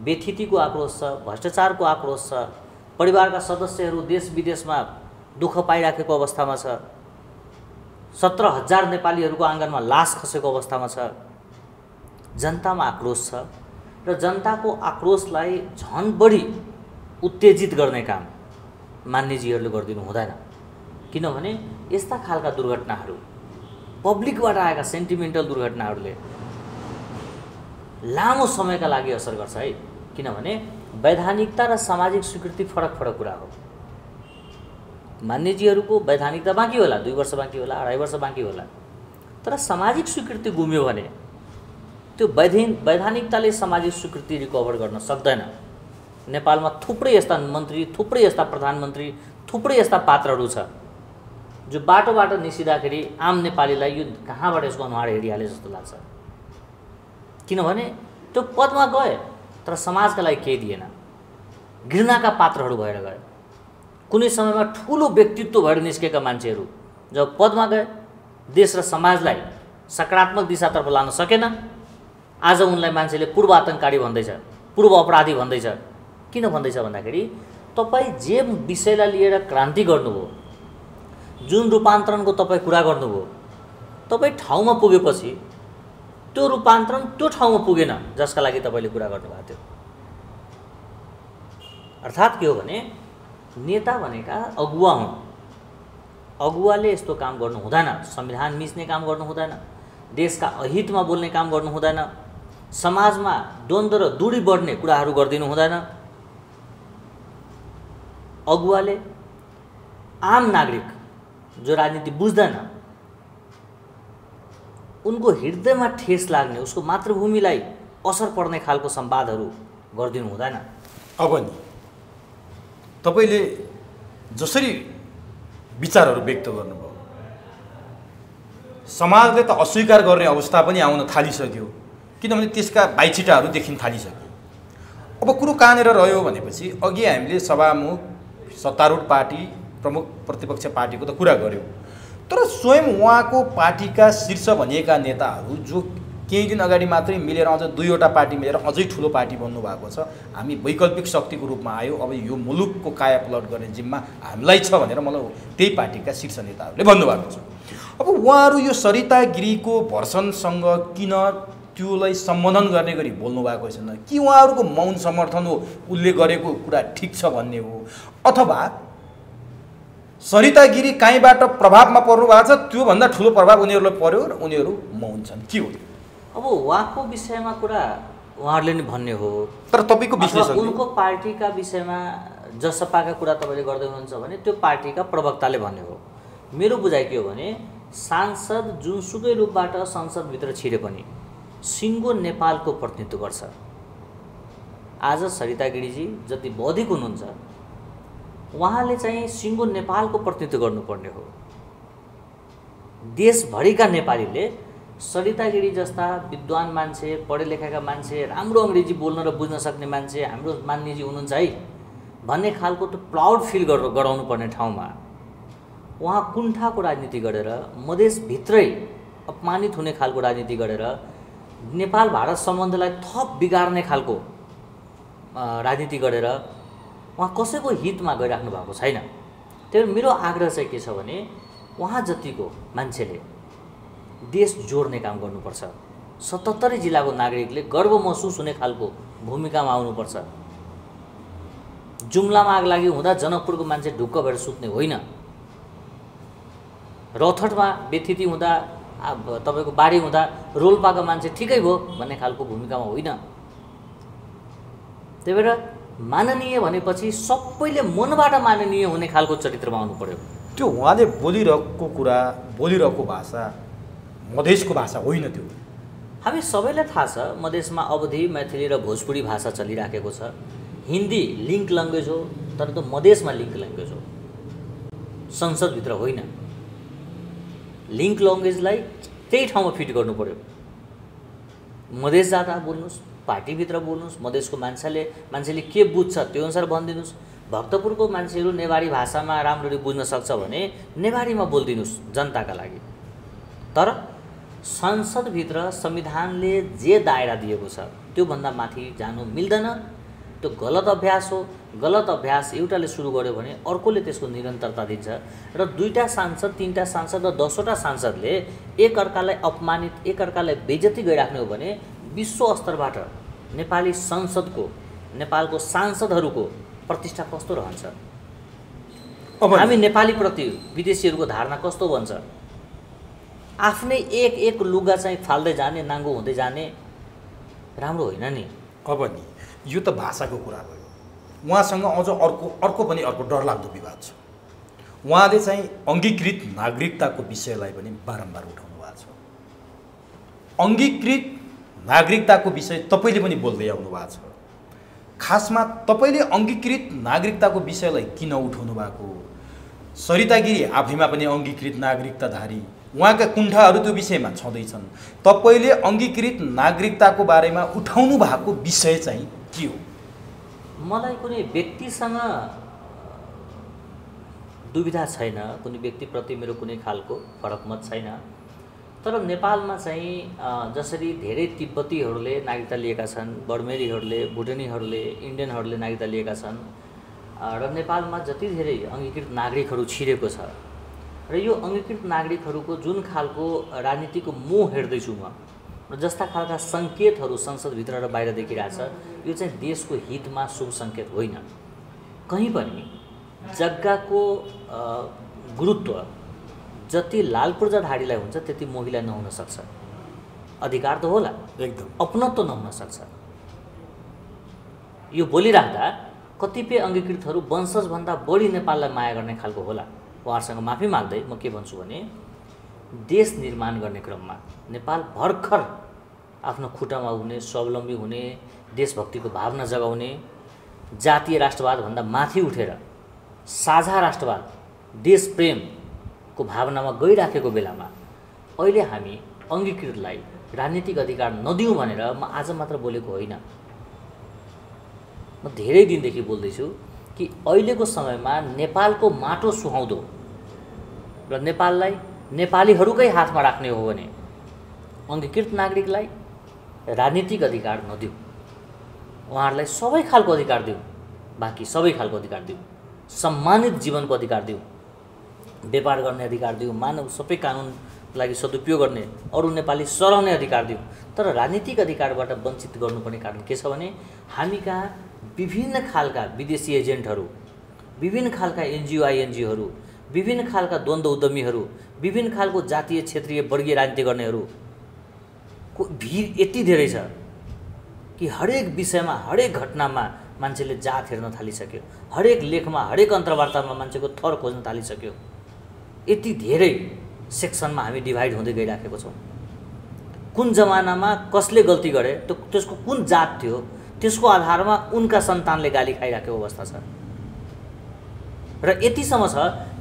बेथितिको आक्रोश छ, भ्रष्टाचारको आक्रोश छ, परिवारका सदस्यहरू देश विदेशमा दुःख पाइराखेको अवस्थामा छ, 17,000 नेपालीहरूको आँगनमा लास खसेको अवस्थामा छ। जनतामा आक्रोश छ र जनताको आक्रोशलाई झन् बढी उत्तेजित गर्ने काम मान्यजीहरूले गरिदिनु हुँदैन। किनभने यस्ता खालका दुर्घटनाहरू, पब्लिकबाट आएका सेन्टिमेन्टल दुर्घटनाहरूले लामो समयका लागि असर गर्छ है। किनभने वैधानिकता र सामाजिक स्वीकृति फरक फरक कुरा हो। मान्यजीहरूको वैधानिकता बाँकी होला, 2 वर्ष बाँकी होला, 2.5 वर्ष बाँकी होला, तर सामाजिक स्वीकृति गुम्यो भने त्यो वैधानिकताले सामाजिक स्वीकृति रिकभर गर्न सक्दैन। नेपालमा थुप्रै यस्ता मन्त्री, थुप्रै यस्ता प्रधानमन्त्री, थुप्रै यस्ता पात्रहरू छ जो बाटोबाट निस्किँदाखेरि आम नेपालीलाई यो कहाँबाट यसको अनुहार हेरिहाले जस्तो लाग्छ। किनभने त्यो पदमा गए तर समाजका लागि केही दिएन, घृणाका पात्रहरू भएर गए। कुनै समयमा ठुलो व्यक्तित्व भएर निस्केका मान्छेहरू जब पदमा गए, देश र समाजलाई सकारात्मक दिशातर्फ लान सकेन। आज उनलाई मान्छेले पूर्व आतङ्ककारी भन्दैछ, पूर्व अपराधी भन्दैछ। किन भन्दैछ भन्दाखेरि तपाईँ जे विषयलाई लिएर क्रान्ति गर्नुभयो, जुन रूपान्तरणको तपाईँ कुरा गर्नुभयो, तपाईँ ठाउँमा पुगेपछि त्यो रूपान्तरण त्यो ठाउँमा पुगेन जसका लागि तपाईँले कुरा गर्नुभएको थियो। अर्थात् के हो भने नेता भनेका अगुवा हुन्। अगुवाले यस्तो काम गर्नु हुँदैन, संविधान मिच्ने काम गर्नु हुँदैन, देशका अहितमा बोल्ने काम गर्नु हुँदैन, समाजमा द्वन्द्व र दूरी बढ्ने कुराहरू गरिदिनु हुँदैन। अगुवाले आम नागरिक जो राजनीति बुझ्दैन, उनको हृदयमा ठेस लाग्ने, उसको मातृभूमिलाई असर पर्ने खालको संवादहरू गरिदिनु हुँदैन। अब नि तपाईँले जसरी विचारहरू व्यक्त गर्नुभयो, समाजले त अस्वीकार गर्ने अवस्था पनि आउन थालिसक्यो। किनभने त्यसका बाइचिटाहरू देखिन थालिसक्यो। अब कुरो कहाँनिर रह्यो भनेपछि अघि हामीले सभामुख, सत्तारूढ पार्टी, प्रमुख प्रतिपक्ष पार्टीको त कुरा गऱ्यौँ, तर स्वयं उहाँको पार्टीका शीर्ष भनिएका नेताहरू जो केही दिन अगाडि मात्रै मिलेर अझ 2वटा पार्टी मिलेर अझै ठुलो पार्टी बन्नु भएको छ, हामी वैकल्पिक शक्तिको रूपमा आयो, अब यो मुलुकको कायापलट गर्ने जिम्मा हामीलाई छ भनेर मलाई त्यही पार्टीका शीर्ष नेताहरूले भन्नुभएको छ। अब उहाँहरू यो सरिता गिरीको भर्सनसँग किन त्योलाई सम्बोधन गर्ने गरी बोल्नु भएको छैन? कि उहाँहरूको मौन समर्थन हो, उसले गरेको कुरा ठिक छ भन्ने हो, अथवा सरिता गिरी कहीँबाट प्रभावमा पर्नु भएको छ, त्योभन्दा ठुलो प्रभाव उनीहरूलाई पर्यो र उनीहरू मौन छन्? के हो? अब उहाँको विषयमा कुरा उहाँहरूले नि भन्ने हो, तर तपाईँको विश्लेषण, उनको पार्टीका विषयमा जसपाका कुरा तपाईँले गर्दै हुनुहुन्छ भने त्यो पार्टीका प्रवक्ताले भन्ने हो। मेरो बुझाइ के हो भने सांसद जुनसुकै रूपबाट संसदभित्र छिरे पनि सिङ्गो नेपालको प्रतिनिधित्व गर्छ। आज सरिता गिरीजी जति बौद्धिक हुनुहुन्छ, उहाँले चाहिँ सिङ्गो नेपालको प्रतिनिधित्व गर्नुपर्ने हो। देशभरिका नेपालीले सरिता गिरी जस्ता विद्वान मान्छे, पढे लेखेका मान्छे, राम्रो अङ्ग्रेजी बोल्न र बुझ्न सक्ने मान्छे हाम्रो मान्यजी हुनुहुन्छ है भन्ने खालको त्यो प्राउड फिल गराउनु पर्ने ठाउँमा उहाँ कुण्ठाको राजनीति गरेर, मधेसभित्रै अपमानित हुने खालको राजनीति गरेर, नेपाल भारत सम्बन्धलाई थप बिगार्ने खालको राजनीति गरेर उहाँ कसैको हितमा गइराख्नु भएको छैन। त्यही भएर मेरो आग्रह चाहिँ के छ भने उहाँ जतिको मान्छेले देश जोड्ने काम गर्नुपर्छ। 77 जिल्लाको नागरिकले गर्व महसुस हुने खालको भूमिकामा आउनुपर्छ। जुम्लामा आग लागि हुँदा जनकपुरको मान्छे ढुक्क भएर सुत्ने होइन, रौथटमा बेथिति हुँदा, तपाईँको बाढी हुँदा रोल्पाका मान्छे ठिकै भयो भन्ने खालको भूमिकामा होइन। त्यही भएर माननीय भनेपछि सबैले मनबाट माननीय हुने खालको चरित्रमा आउनु पर्यो। त्यो उहाँले बोलिरहेको कुरा, बोलिरहेको भाषा मधेसको भाषा होइन। त्यो हामी सबैलाई थाहा छ, मधेसमा अवधी, मैथिली र भोजपुरी भाषा चलिराखेको छ। हिन्दी लिङ्क ल्याङ्ग्वेज हो, तर त्यो मधेसमा लिङ्क ल्याङ्ग्वेज हो, संसदभित्र होइन। लिङ्क ल्याङ्ग्वेजलाई त्यही ठाउँमा फिट गर्नु पर्यो। मधेस जाँदा बोल्नुहोस्, पार्टीभित्र बोल्नुहोस्, मधेसको मान्छेले के बुझ्छ त्यो अनुसार भनिदिनुहोस्। भक्तपुरको मान्छेहरू नेवारी भाषामा राम्ररी बुझ्न सक्छ भने नेवारीमा बोलिदिनुहोस् जनताका लागि। तर संसदभित्र संविधानले जे दायरा दिएको छ त्योभन्दा माथि जानु मिल्दैन। त्यो गलत अभ्यास हो। गलत अभ्यास एउटाले सुरु गर्यो भने अर्कोले त्यसको निरन्तरता दिन्छ र 2टा सांसद 3टा सांसद र 10वटा सांसदले एकअर्कालाई अपमानित एकअर्कालाई बेइज्जती गरिराख्ने हो भने विश्व स्तरबाट नेपाली संसदको नेपालको सांसदहरूको प्रतिष्ठा कस्तो रहन्छ? हामी नेपालीप्रति विदेशीहरूको धारणा कस्तो बन्छ? आफ्नै एक लुगा चाहिँ फाल्दै जाने, नाङ्गो हुँदै जाने राम्रो होइन नि। अब नि यो त भाषाको कुरा भयो। उहाँसँग अझ अर्को पनि डरलाग्दो विवाद छ। उहाँले चाहिँ अङ्गीकृत नागरिकताको विषयलाई पनि बारम्बार उठाउनु भएको छ। अङ्गीकृत नागरिकताको विषय तपाईँले पनि बोल्दै आउनु भएको छ। खासमा तपाईँले अङ्गीकृत नागरिकताको विषयलाई किन उठाउनु भएको? सरिता गिरी आफैमा पनि अङ्गीकृत नागरिकताधारी, उहाँका कुण्ठाहरू त्यो विषयमा छँदैछन्। तपाईँले अङ्गीकृत नागरिकताको बारेमा उठाउनु भएको विषय चाहिँ के हो? मलाई कुनै व्यक्तिसँग दुविधा छैन, कुनै व्यक्तिप्रति मेरो कुनै खालको फरक मत छैन। तर नेपालमा चाहिँ जसरी धेरै तिब्बतीहरूले नागरिकता लिएका छन्, बर्मेलीहरूले, भुटानीहरूले, इन्डियनहरूले नागरिकता लिएका छन् र नेपालमा जति धेरै अङ्गीकृत नागरिकहरू छिरेको छ र यो अङ्गीकृत नागरिकहरूको जुन खालको राजनीतिको मोह हेर्दैछु म र जस्ता खालका सङ्केतहरू संसदभित्र र बाहिर देखिरहेछ, यो चाहिँ देशको हितमा शुभ सङ्केत होइन। कहीँ पनि जग्गाको गुरुत्व जति लालपूर्जाधारीलाई हुन्छ त्यति मोहीलाई नहुन सक्छ। अधिकार त होला, एकदम अपनत्व नहुन सक्छ। यो बोलिराख्दा कतिपय अङ्गीकृतहरू वंशजभन्दा बढी नेपाललाई माया गर्ने खालको होला। उहाँहरूसँग माफी माग्दै म के भन्छु भने देश निर्माण गर्ने क्रममा नेपाल भर्खर आफ्नो खुट्टामा हुने, स्वावलम्बी हुने, देशभक्तिको भावना जगाउने, जातीय राष्ट्रवादभन्दा माथि उठेर साझा राष्ट्रवाद, देश प्रेमको भावनामा गइराखेको बेलामा अहिले हामी अङ्गीकृतलाई राजनीतिक अधिकार नदिउँ भनेर म आज मात्र बोलेको होइन। म धेरै दिनदेखि बोल्दैछु कि अहिलेको समयमा नेपालको माटो सुहाउँदो र नेपाललाई नेपालीहरूकै हातमा राख्ने हो भने अङ्गीकृत नागरिकलाई राजनीतिक अधिकार नदिउँ, उहाँहरूलाई सबै खालको अधिकार दिउँ, बाँकी सबै खालको अधिकार दिउँ, सम्मानित जीवनको अधिकार दिउँ, व्यापार गर्ने अधिकार दिउँ, मानव सबै कानुनको लागि सदुपयोग गर्ने अरू नेपाली सराउने अधिकार दिउँ। तर राजनीतिक अधिकारबाट वञ्चित गर्नुपर्ने कारण के छ भने हामी कहाँ विभिन्न खालका विदेशी एजेन्टहरू, विभिन्न खालका एनजिओ आइएनजिओहरू, विभिन्न खालका द्वन्द्व उद्यमीहरू, विभिन्न खालको जातीय क्षेत्रीय वर्गीय राजनीति गर्नेहरूको भिड यति धेरै छ कि हरेक विषयमा हरेक घटनामा मान्छेले जात हेर्न थालिसक्यो, हरेक लेखमा हरेक अन्तर्वार्तामा मान्छेको थर खोज्न थालिसक्यो। यति धेरै सेक्सनमा हामी डिभाइड हुँदै गइराखेको छौँ। कुन जमानामा कसले गल्ती गरे, त्यसको कुन जात थियो, त्यसको आधारमा उनका सन्तानले गाली खाइराखेको अवस्था छ। र यतिसम्म छ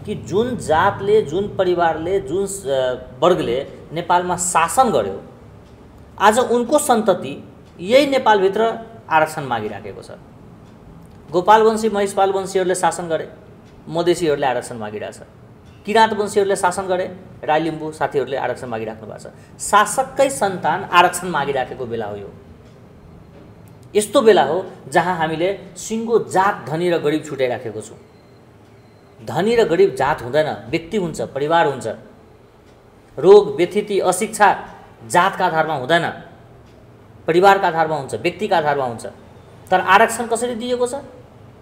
कि जुन जातले, जुन परिवारले, जुन वर्गले नेपालमा शासन गर्यो, आज उनको सन्तति यही नेपालभित्र आरक्षण मागिराखेको छ। गोपालवंशी महिषपालवंशीहरूले शासन गरे, मधेसीहरूले आरक्षण मागिरहेछ। किराँतवंशीहरूले शासन गरे, राई लिम्बू साथीहरूले आरक्षण मागिराख्नु भएको छ। शासककै सन्तान आरक्षण मागिराखेको बेला हो यो। यस्तो बेला हो जहाँ हामीले सिङ्गो जात धनी र गरिब छुट्याइराखेको छौँ। धनी र गरिब जात हुँदैन, व्यक्ति हुन्छ, परिवार हुन्छ। रोग व्यथिति अशिक्षा जातका आधारमा हुँदैन, परिवारका आधारमा हुन्छ, व्यक्तिका आधारमा हुन्छ। तर आरक्षण कसरी दिएको छ?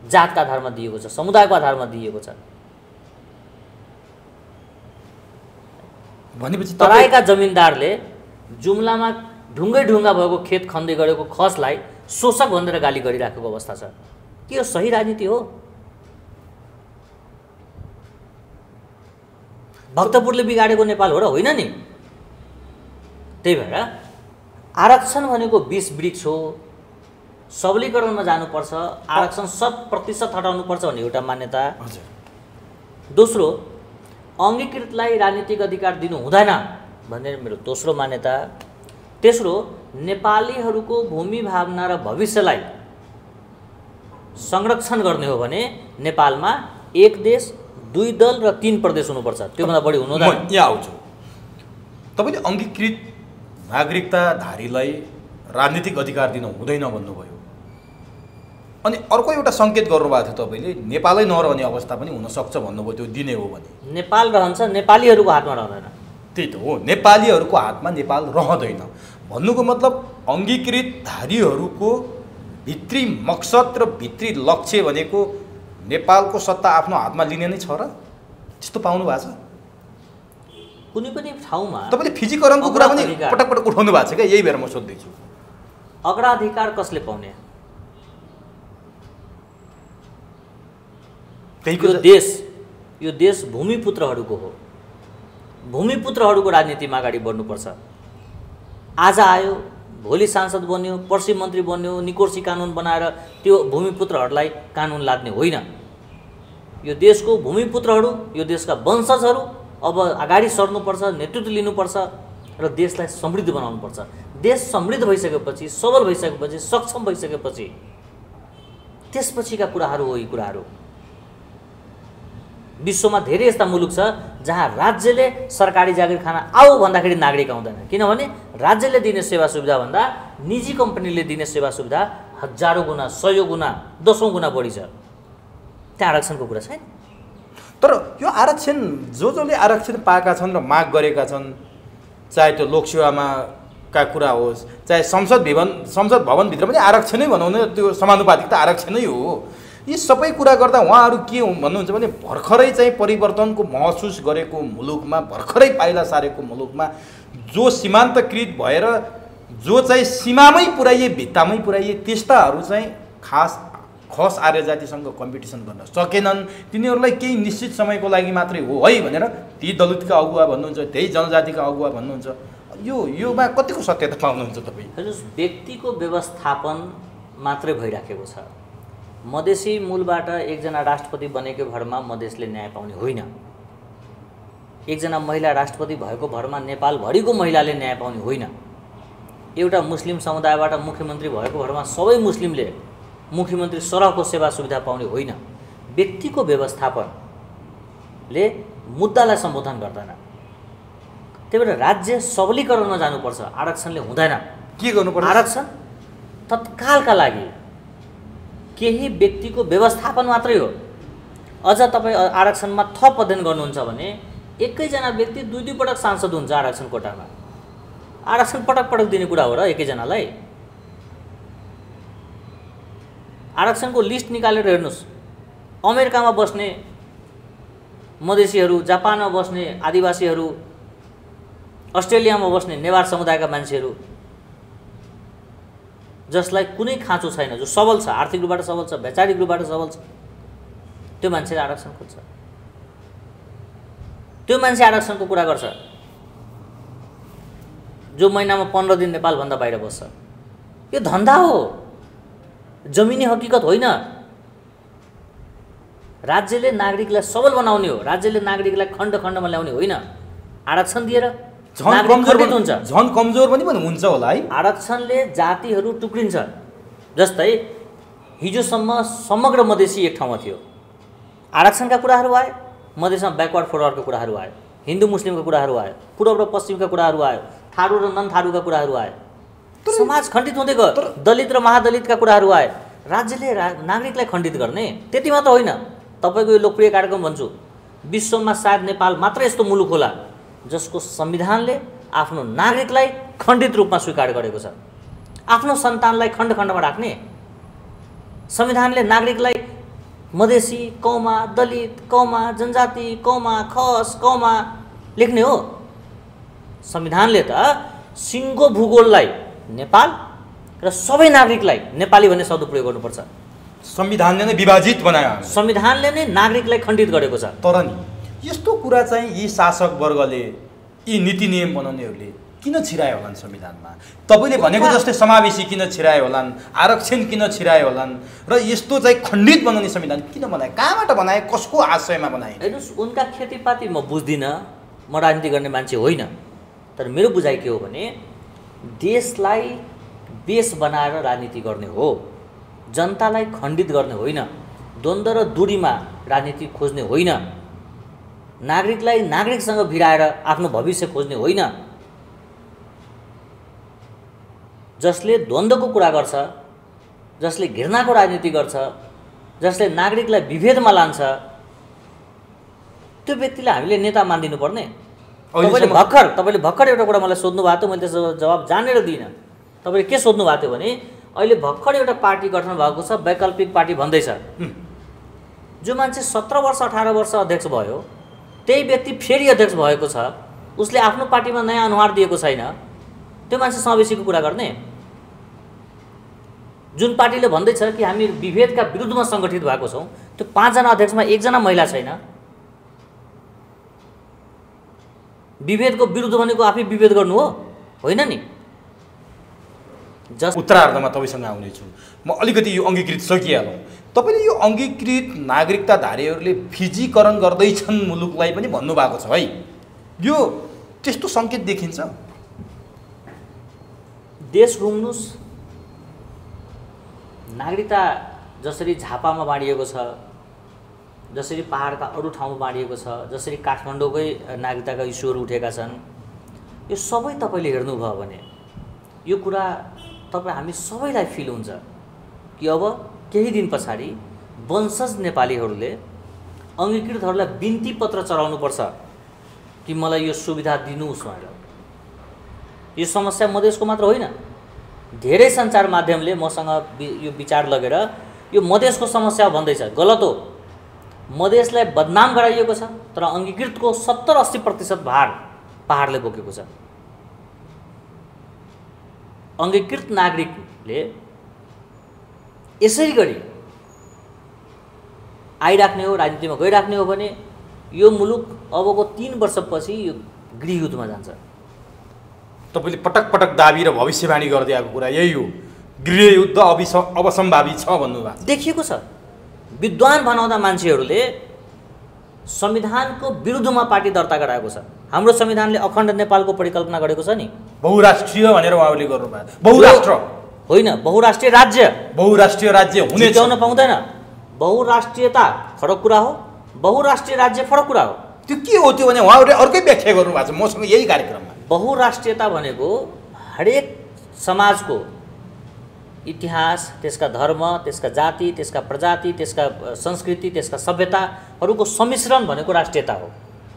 जातका आधारमा दिएको छ, समुदायको आधारमा दिएको छ। भनेपछि तराईका जमिनदारले जुम्लामा ढुङ्गा भएको खेत खन्दै गरेको खसलाई शोषक भनेर गाली गरिराखेको अवस्था छ। के यो सही राजनीति हो? भक्तपुरले बिगाडेको नेपाल हो र होइन नि? त्यही भएर आरक्षण भनेको 20 वृक्ष हो, सबलीकरणमा जानुपर्छ, आरक्षण 100% हटाउनुपर्छ भन्ने एउटा मान्यता। दोस्रो, अङ्गीकृतलाई राजनीतिक अधिकार दिनु हुँदैन भन्ने मेरो दोस्रो मान्यता। तेस्रो, नेपालीहरूको भूमि भावना र भविष्यलाई संरक्षण गर्ने हो भने नेपालमा एक देश दुई दल र तीन प्रदेश हुनुपर्छ। त्योभन्दा बढी हुनु हुँदैन। यहाँ आउँछु। तपाईँले अङ्गीकृत नागरिकताधारीलाई राजनीतिक अधिकार दिन हुँदैन भन्नुभयो, अनि अर्को एउटा सङ्केत गर्नुभएको थियो तपाईँले नेपालै नरहने अवस्था पनि हुनसक्छ भन्नुभयो। त्यो दिने हो भने नेपाल रहन्छ, नेपालीहरूको हातमा रहँदैन। त्यही त हो, नेपालीहरूको हातमा नेपाल रहँदैन भन्नुको मतलब अङ्गीकृतधारीहरूको भित्री मकसद र भित्री लक्ष्य भनेको नेपालको सत्ता आफ्नो हातमा लिने नै छ र? त्यस्तो पाउनु भएको छ? कुनै पनि ठाउँमा तपाईँले फिजीकरणको कुरा पनि पटक पटक उठाउनु भएको छ क्या, यही भएर म सोध्दैछु। अग्राधिकार कसले पाउने? यो देश भूमिपुत्रहरूको हो। भूमिपुत्रहरूको राजनीतिमा अगाडि बढ्नुपर्छ। आज आयो, भोलि सांसद बन्यो, पर्सि मन्त्री बन्यो, निकोर्सी कानुन बनाएर त्यो भूमिपुत्रहरूलाई कानुन लाद्ने होइन। यो देशको भूमिपुत्रहरू, यो देशका वंशजहरू अब अगाडि सर्नुपर्छ, नेतृत्व लिनुपर्छ र देशलाई समृद्ध बनाउनुपर्छ। देश समृद्ध भइसकेपछि, सबल भइसकेपछि, सक्षम भइसकेपछि त्यसपछिका कुराहरू हो यी कुराहरू। विश्वमा धेरै यस्ता मुलुक छ जहाँ राज्यले सरकारी जागिर खान आऊ भन्दाखेरि नागरिक आउँदैन, किनभने राज्यले दिने सेवा सुविधा भन्दा निजी कम्पनीले दिने सेवा सुविधा हजारौँ गुणा, 100 गुणा, 10औं गुणा बढी छ। त्यहाँ आरक्षणको कुरा छैन। तर यो आरक्षण जसले आरक्षण पाएका छन् र माग गरेका छन्, चाहे त्यो लोकसेवामा का कुरा होस्, चाहे संसद भवनभित्र पनि आरक्षणै बनाउने, त्यो समानुपातिकता आरक्षणै हो। यी सबै कुरा गर्दा उहाँहरू के भन्नुहुन्छ भने भर्खरै चाहिँ परिवर्तनको महसुस गरेको मुलुकमा, भर्खरै पाइला सारेको मुलुकमा जो सीमान्तकृत भएर जो चाहिँ सीमामै पुर्याइए, भित्तामै पुर्याइए, त्यस्ताहरू चाहिँ खस आर्य जातिसँग कम्पिटिसन गर्न सकेनन्। तिनीहरूलाई केही निश्चित समयको लागि मात्रै हो है भनेर ती दलितका अगुवा भन्नुहुन्छ, त्यही जनजातिका अगुवा भन्नुहुन्छ। योमा कतिको सत्यता पाउनुहुन्छ तपाईँ? हेर्नुहोस्, व्यक्तिको व्यवस्थापन मात्रै भइराखेको छ। मधेसी मूलबाट एकजना राष्ट्रपति बनेको भरमा मधेसले न्याय पाउने होइन। एकजना महिला राष्ट्रपति भएको भरमा नेपालभरिको महिलाले न्याय पाउने होइन। एउटा मुस्लिम समुदायबाट मुख्यमन्त्री भएको भरमा सबै मुस्लिमले मुख्यमन्त्री सरहको सेवा सुविधा पाउने होइन। व्यक्तिको व्यवस्थापनले मुद्दालाई सम्बोधन गर्दैन। त्यही भएर राज्य सबलीकरणमा जानुपर्छ, आरक्षणले हुँदैन। के गर्नुपर्छ? आरक्षण तत्कालका लागि केही व्यक्तिको व्यवस्थापन मात्रै हो। अझ तपाईँ आरक्षणमा थप अध्ययन गर्नुहुन्छ भने एकैजना व्यक्ति दुई पटक सांसद हुन्छ आरक्षण कोटामा। आरक्षण पटक पटक दिने कुरा हो र एकैजनालाई? आरक्षणको लिस्ट निकालेर हेर्नुहोस्। अमेरिकामा बस्ने मधेसीहरू, जापानमा बस्ने आदिवासीहरू, अस्ट्रेलियामा बस्ने नेवार समुदायका मान्छेहरू जसलाई कुनै खाँचो छैन, जो सबल छ, आर्थिक रूपबाट सबल छ, वैचारिक रूपबाट सबल छ, त्यो मान्छेले आरक्षण खोज्छ। त्यो मान्छे आरक्षणको कुरा गर्छ जो महिनामा 15 दिन नेपालभन्दा बाहिर बस्छ। यो धन्दा हो, जमिनी हकीकत होइन। राज्यले नागरिकलाई सबल बनाउने हो, राज्यले नागरिकलाई खण्ड खण्डमा ल्याउने होइन। आरक्षण दिएर झन् कमजोर पनि हुन्छ होला है। आरक्षणले जातिहरू टुक्रिन्छ। जस्तै हिजोसम्म समग्र मधेसी एक ठाउँमा थियो, आरक्षणका कुराहरू आए, मधेसमा ब्याकवर्ड फरवर्डको कुराहरू आयो, हिन्दू मुस्लिमका कुराहरू आयो, पूर्व र पश्चिमका कुराहरू आयो, थारू र नन थारूका कुराहरू आए, समाज खण्डित हुँदै गयो, दलित र महादलितका कुराहरू आए। राज्यले नागरिकलाई खण्डित गर्ने त्यति मात्र होइन। तपाईँको यो लोकप्रिय कार्यक्रम भन्छु, विश्वमा सायद नेपाल मात्र यस्तो मुलुक होला जसको संविधानले आफ्नो नागरिकलाई खण्डित रूपमा स्वीकार गरेको छ। आफ्नो सन्तानलाई खण्ड खण्डमा राख्ने संविधानले नागरिकलाई मधेसी कौमा, दलित कौमा, जनजाति कौमा, खस कौमा लेख्ने हो। संविधानले त सिङ्गो भूगोललाई नेपाल र सबै नागरिकलाई नेपाली भन्ने शब्द प्रयोग गर्नुपर्छ। संविधानले नै विभाजित बनायो, संविधानले नै नागरिकलाई खण्डित गरेको छ। तर नि यस्तो कुरा चाहिँ यी शासक वर्गले, यी नीति नियम बनाउनेहरूले किन छिरायो होलान् संविधानमा? तपाईँले भनेको जस्तै समावेशी किन छिरायो होलान्, आरक्षण किन छिरायो होलान्, र यस्तो चाहिँ खण्डित बनाउने संविधान किन बनाए, कहाँबाट बनाए, कसको आशयमा बनाए? हेर्नुहोस्, उनका खेतीपाती म बुझ्दिनँ, म राजनीति गर्ने मान्छे होइन। तर मेरो बुझाइ के हो भने देशलाई बेस बनाएर राजनीति गर्ने हो, जनतालाई खण्डित गर्ने होइन, द्वन्द्व र दूरीमा राजनीति खोज्ने होइन, नागरिकलाई नागरिकसँग भिडाएर आफ्नो भविष्य खोज्ने होइन। जसले द्वन्द्वको कुरा गर्छ, जसले घृणाको राजनीति गर्छ, जसले नागरिकलाई विभेदमा लान्छ, त्यो व्यक्तिलाई हामीले नेता मानिदिनु पर्ने? तपाईँले भर्खर एउटा कुरा मलाई सोध्नु भएको थियो, मैले त्यसको जवाब जानेर दिइनँ। तपाईँले के सोध्नु भएको थियो भने अहिले भर्खर एउटा पार्टी गठन भएको छ, वैकल्पिक पार्टी भन्दैछ। जो मान्छे 17 वर्ष 18 वर्ष अध्यक्ष भयो, त्यही व्यक्ति फेरि अध्यक्ष भएको छ, उसले आफ्नो पार्टीमा नयाँ अनुहार दिएको छैन, त्यो मान्छे समावेशीको कुरा गर्ने? जुन पार्टीले भन्दैछ कि हामी विभेदका विरुद्धमा सङ्गठित भएको छौँ, त्यो 5 जना अध्यक्षमा 1 जना महिला छैन। विभेदको विरुद्ध भनेको आफै विभेद गर्नु हो, होइन नि? उत्तरार्धमा तपाईँसँग आउनेछु। म अलिकति यो अङ्गीकृत सकिहालौँ। तपाईँले यो अङ्गीकृत नागरिकताधारीहरूले फिजीकरण गर्दैछन् मुलुकलाई पनि भन्नुभएको छ है, यो त्यस्तो सङ्केत देखिन्छ? देश घुम्नुस्, नागरिकता जसरी झापामा बाँडिएको छ, जसरी पहाडका अरू ठाउँमा बाँडिएको छ, जसरी काठमाडौँकै नागरिकताका इस्युहरू उठेका छन्, यो सबै तपाईँले हेर्नुभयो भने यो कुरा हामी सबैलाई फिल हुन्छ कि अब केही दिन पछाडि वंशज नेपालीहरूले अङ्गीकृतहरूलाई बिन्ती पत्र चढाउनुपर्छ कि मलाई यो सुविधा दिनुहोस् भनेर। यो समस्या मधेसको मात्र होइन, धेरै सञ्चार माध्यमले मसँग यो विचार लगेर यो मधेसको समस्या भन्दैछ। गलत हो, मधेसलाई बदनाम गराइएको छ, तर अङ्गीकृतको 70-80% भार पहाडले बोकेको छ। अङ्गीकृत नागरिकले यसरी गरी आइराख्ने हो, राजनीतिमा गइराख्ने हो भने यो मुलुक अबको 3 वर्षपछि यो गृहयुद्धमा जान्छ। तपाईँले पटक पटक दाबी र भविष्यवाणी गर्दै आएको कुरा यही हो, गृहयुद्ध अब सम्भावी छ भन्नुभएको देखिएको छ। विद्वान बनाउँदा मान्छेहरूले संविधानको विरुद्धमा पार्टी दर्ता गराएको छ। हाम्रो संविधानले अखण्ड नेपालको परिकल्पना गरेको छ नि, बहुराष्ट्रिय भनेर उहाँले गर्नुभएको। बहुराष्ट्र होइन, बहुराष्ट्रिय राज्य। बहुराष्ट्रिय राज्य हुने जिताउन पाउँदैन। बहुराष्ट्रियता फरक कुरा हो, बहुराष्ट्रिय राज्य फरक कुरा हो। त्यो के हो त्यो भने उहाँहरूले अर्कै व्याख्या गर्नुभएको छ मसँग यही कार्यक्रममा। बहुराष्ट्रियता भनेको हरेक समाजको इतिहास, त्यसका धर्म, त्यसका जाति, त्यसका प्रजाति, त्यसका संस्कृति, त्यसका सभ्यताहरूको सम्मिश्रण भनेको राष्ट्रियता हो।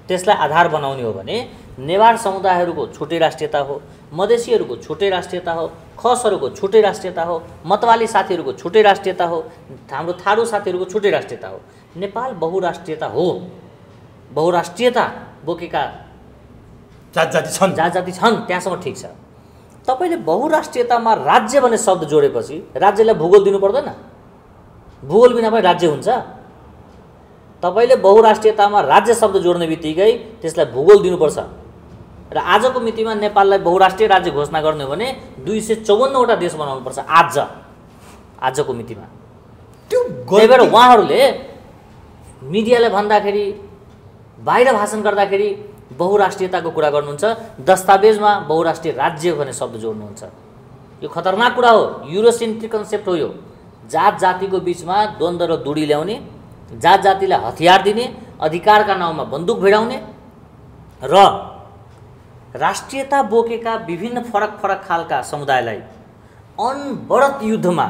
त्यसलाई आधार बनाउने हो भने नेवार समुदायहरूको छुट्टै राष्ट्रियता हो, मधेसीहरूको छुट्टै राष्ट्रियता हो, खसहरूको छुट्टै राष्ट्रियता हो, मतवाली साथीहरूको छुट्टै राष्ट्रियता हो, हाम्रो थारू साथीहरूको छुट्टै राष्ट्रियता हो। नेपाल बहुराष्ट्रियता हो। बहुराष्ट्रियता बोकेका जात-जाति छन्, त्यहाँसम्म ठिक छ। तपाईँले बहुराष्ट्रियतामा राज्य भन्ने शब्द जोडेपछि राज्यलाई भूगोल दिनु पर्दैन? भूगोल बिना पनि राज्य हुन्छ? तपाईँले बहुराष्ट्रियतामा राज्य शब्द जोड्ने बित्तिकै त्यसलाई भूगोल दिनुपर्छ। र आजको मितिमा नेपाललाई बहुराष्ट्रिय राज्य घोषणा गर्ने हो भने 254वटा देश बनाउनुपर्छ आजको मितिमा। त्यही भएर उहाँहरूले मिडियाले भन्दाखेरि, बाहिर भाषण गर्दाखेरि बहुराष्ट्रियताको कुरा गर्नुहुन्छ, दस्तावेजमा बहुराष्ट्रिय राज्य भन्ने शब्द जोड्नुहुन्छ। यो खतरनाक कुरा हो, युरोसेन्ट्रिक कन्सेप्ट हो यो। जात जातिको बिचमा द्वन्द्व र दूरी ल्याउने, जात जातिलाई हतियार दिने, अधिकारका नाउँमा बन्दुक भिडाउने र राष्ट्रियता बोकेका विभिन्न फरक फरक खालका समुदायलाई अनवरत युद्धमा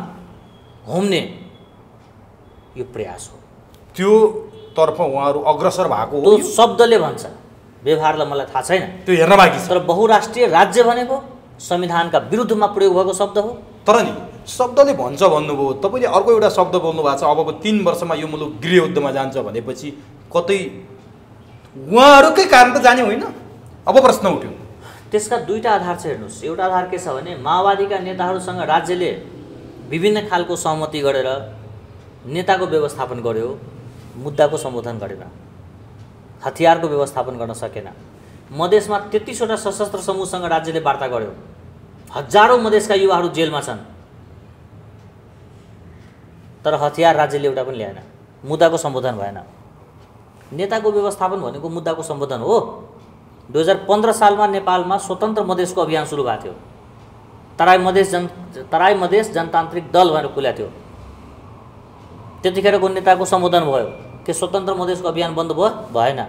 होम्ने यो प्रयास हो। त्यो तर्फ उहाँहरू अग्रसर भएको हो। त्यो शब्दले भन्छ, व्यवहारलाई मलाई थाहा छैन, त्यो हेर्न बाँकी छ। तर बहुराष्ट्रिय राज्य भनेको संविधानका विरुद्धमा प्रयोग भएको शब्द हो। तर नि शब्दले भन्छ भन्नुभयो, तपाईँले अर्को एउटा शब्द बोल्नु भएको छ, अबको 3 वर्षमा यो मुलुक गृहयुद्धमा जान्छ भनेपछि कतै उहाँहरूकै कारण त जाने होइन? अब प्रश्न उठ्यो। त्यसका दुईटा आधार छ, हेर्नुहोस्। एउटा आधार के छ भने माओवादीका नेताहरूसँग राज्यले विभिन्न खालको सहमति गरेर नेताको व्यवस्थापन गर्यो, मुद्दाको सम्बोधन गरेन, हतियारको व्यवस्थापन गर्न सकेन। मधेसमा 33वटा सशस्त्र समूहसँग राज्यले वार्ता गर्यो, हजारौँ मधेसका युवाहरू जेलमा छन्, तर हतियार राज्यले एउटा पनि ल्याएन, मुद्दाको सम्बोधन भएन। नेताको व्यवस्थापन भनेको मुद्दाको सम्बोधन हो। 2015 सालमा नेपालमा स्वतन्त्र मधेसको अभियान सुरु भएको थियो। तराई मधेस जनतान्त्रिक दल भनेर खुल्या थियो। त्यतिखेरको नेताको सम्बोधन भयो कि स्वतन्त्र मधेसको अभियान बन्द भयो, भएन।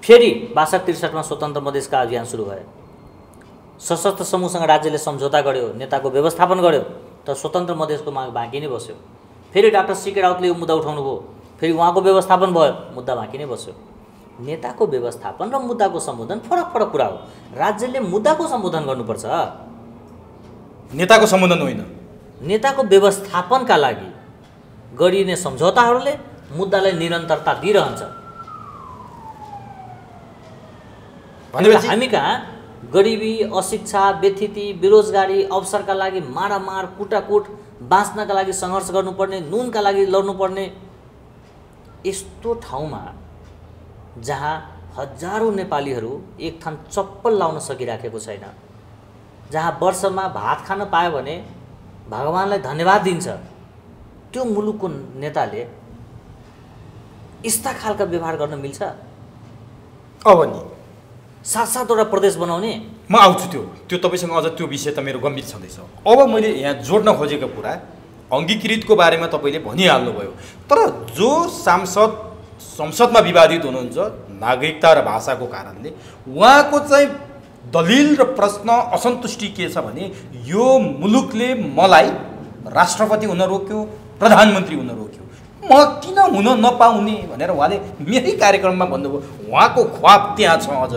फेरि 62-63 मा स्वतन्त्र मधेसका अभियान सुरु भयो। सशस्त्र समूहसँग राज्यले सम्झौता गर्यो, नेताको व्यवस्थापन गर्यो, तर स्वतन्त्र मधेसको माग बाँकी नै बस्यो। फेरि डाक्टर सीके राउतले यो मुद्दा उठाउनु भयो, फेरि उहाँको व्यवस्थापन भयो, मुद्दा बाँकी नै बस्यो। नेताको व्यवस्थापन र मुद्दाको सम्बोधन फरक फरक कुरा हो। राज्यले मुद्दाको सम्बोधन गर्नुपर्छ, नेताको सम्बोधन होइन। नेताको व्यवस्थापनका लागि गरिने सम्झौताहरूले मुद्दालाई निरन्तरता दिइरहन्छ। भनेपछि हामी कहाँ गरिबी, अशिक्षा, व्यथिति, बेरोजगारी, अवसरका लागि मारामार, कुटाकुट, बाँच्नका लागि सङ्घर्ष गर्नुपर्ने, नुनका लागि लड्नुपर्ने यस्तो ठाउँमा जहाँ हजारौँ नेपालीहरू एक थान चप्पल लाउन सकिराखेको छैन, जहाँ वर्षमा भात खान पायो भने भगवानलाई धन्यवाद दिन्छ, त्यो मुलुकको नेताले यस्ता खालका व्यवहार गर्न मिल्छ? अब नि 7-7वटा प्रदेश बनाउने। म आउँछु त्यो तपाईँसँग अझ त्यो विषय त मेरो गम्भीर छँदैछ। अब मैले यहाँ जोड्न खोजेको कुरा अङ्गीकृतको बारेमा तपाईँले भनिहाल्नुभयो, तर जो सांसद संसदमा विवादित हुनुहुन्छ नागरिकता र भाषाको कारणले, उहाँको चाहिँ दलिल र प्रश्न असन्तुष्टि के छ भने यो मुलुकले मलाई राष्ट्रपति हुन रोक्यो, प्रधानमन्त्री हुन रोक्यो, म किन हुन नपाउने भनेर उहाँले मेरै कार्यक्रममा भन्नुभयो। उहाँको ख्वाब त्यहाँ छ। अझ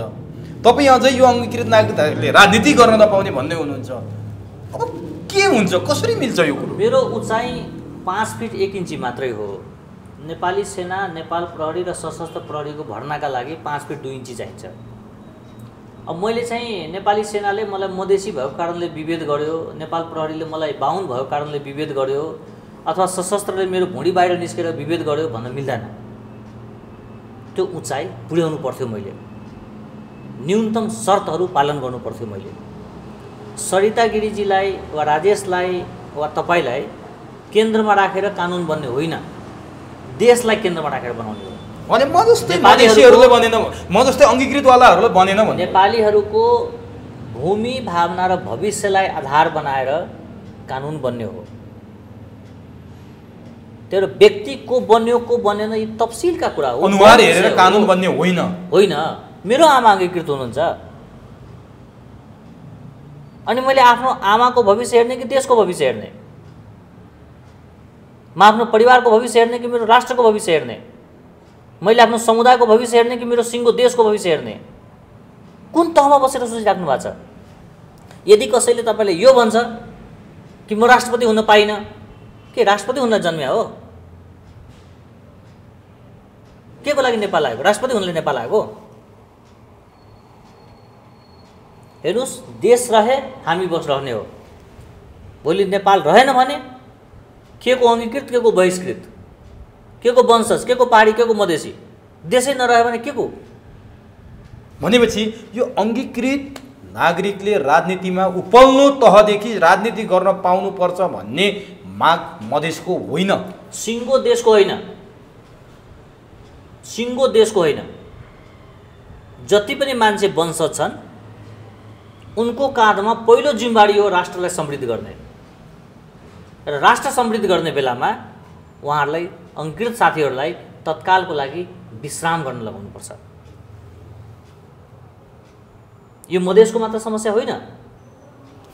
तपाईँ अझै यो अङ्गीकृत नागरिकताले राजनीति गर्न नपाउने भन्दै हुनुहुन्छ। अब के हुन्छ, कसरी मिल्छ यो कुरो? मेरो उचाइ 5 फिट 1 इन्ची मात्रै हो। नेपाली सेना, नेपाल प्रहरी र सशस्त्र प्रहरीको भर्नाका लागि 5 फिट 2 इन्ची चाहिन्छ। अब मैले चाहिँ नेपाली सेनाले मलाई मधेसी भएको कारणले विभेद गर्यो, नेपाल प्रहरीले मलाई बाहुन भएको कारणले विभेद गर्यो, अथवा सशस्त्रले मेरो भुँडी बाहिर निस्केर विभेद गर्यो भन्न मिल्दैन। त्यो उचाइ पुर्याउनु पर्थ्यो। मैले न्यूनतम शर्तहरू पालन गर्नु पर्थ्यो। मैले सरिता गिरीजीलाई वा राजेशलाई वा तपाईँलाई केन्द्रमा राखेर कानुन बन्ने होइन, देशलाई केन्द्रमा राखेर बनाउने हो। भने म जस्तै मधेसीहरूले बनेन, म जस्तै अङ्गीकृतवालाहरूले बनेन भने नेपालीहरूको भूमि, भावना र भविष्यलाई आधार बनाएर कानुन बन्ने हो। त्यो व्यक्ति को बन्यो को बनेन यी तफसिलका कुरा हो। अनुहार हेरेर कानुन बन्ने होइन। होइन, मेरो आमा अङ्गीकृत हुनुहुन्छ अनि मैले आफ्नो आमाको भविष्य हेर्ने कि देशको भविष्य हेर्ने? म आफ्नो परिवारको भविष्य हेर्ने कि मेरो राष्ट्रको भविष्य हेर्ने? मैले आफ्नो समुदायको भविष्य हेर्ने कि मेरो सिङ्गो देशको भविष्य हेर्ने? कुन तहमा बसेर सोचिराख्नु भएको छ? यदि कसैले तपाईँले यो भन्छ कि म राष्ट्रपति हुन पाइनँ, के राष्ट्रपति हुन जन्म्या हो? के को लागि नेपाल आएको? राष्ट्रपति हुनले नेपाल आएको? हेर्नुहोस्, देश रहे हामी बसिरहने हो। भोलि नेपाल रहेन भने के को अङ्गीकृत, के को बहिष्कृत, के को वंशज, के को पहाडी, के को मधेसी, देशै नरह्यो भने के को? भनेपछि यो अङ्गीकृत नागरिकले राजनीतिमा उपल्लो तहदेखि राजनीति गर्न पाउनुपर्छ भन्ने माग मधेसको होइन, सिङ्गो देशको होइन, सिङ्गो देशको होइन। जति पनि मान्छे वंशज छन् उनको काँधमा पहिलो जिम्मेवारी हो राष्ट्रलाई समृद्ध गर्ने। र राष्ट्र समृद्ध गर्ने बेलामा उहाँहरूलाई अङ्गीकृत साथीहरूलाई तत्कालको लागि विश्राम गर्न लगाउनुपर्छ। यो मधेसको मात्र समस्या होइन,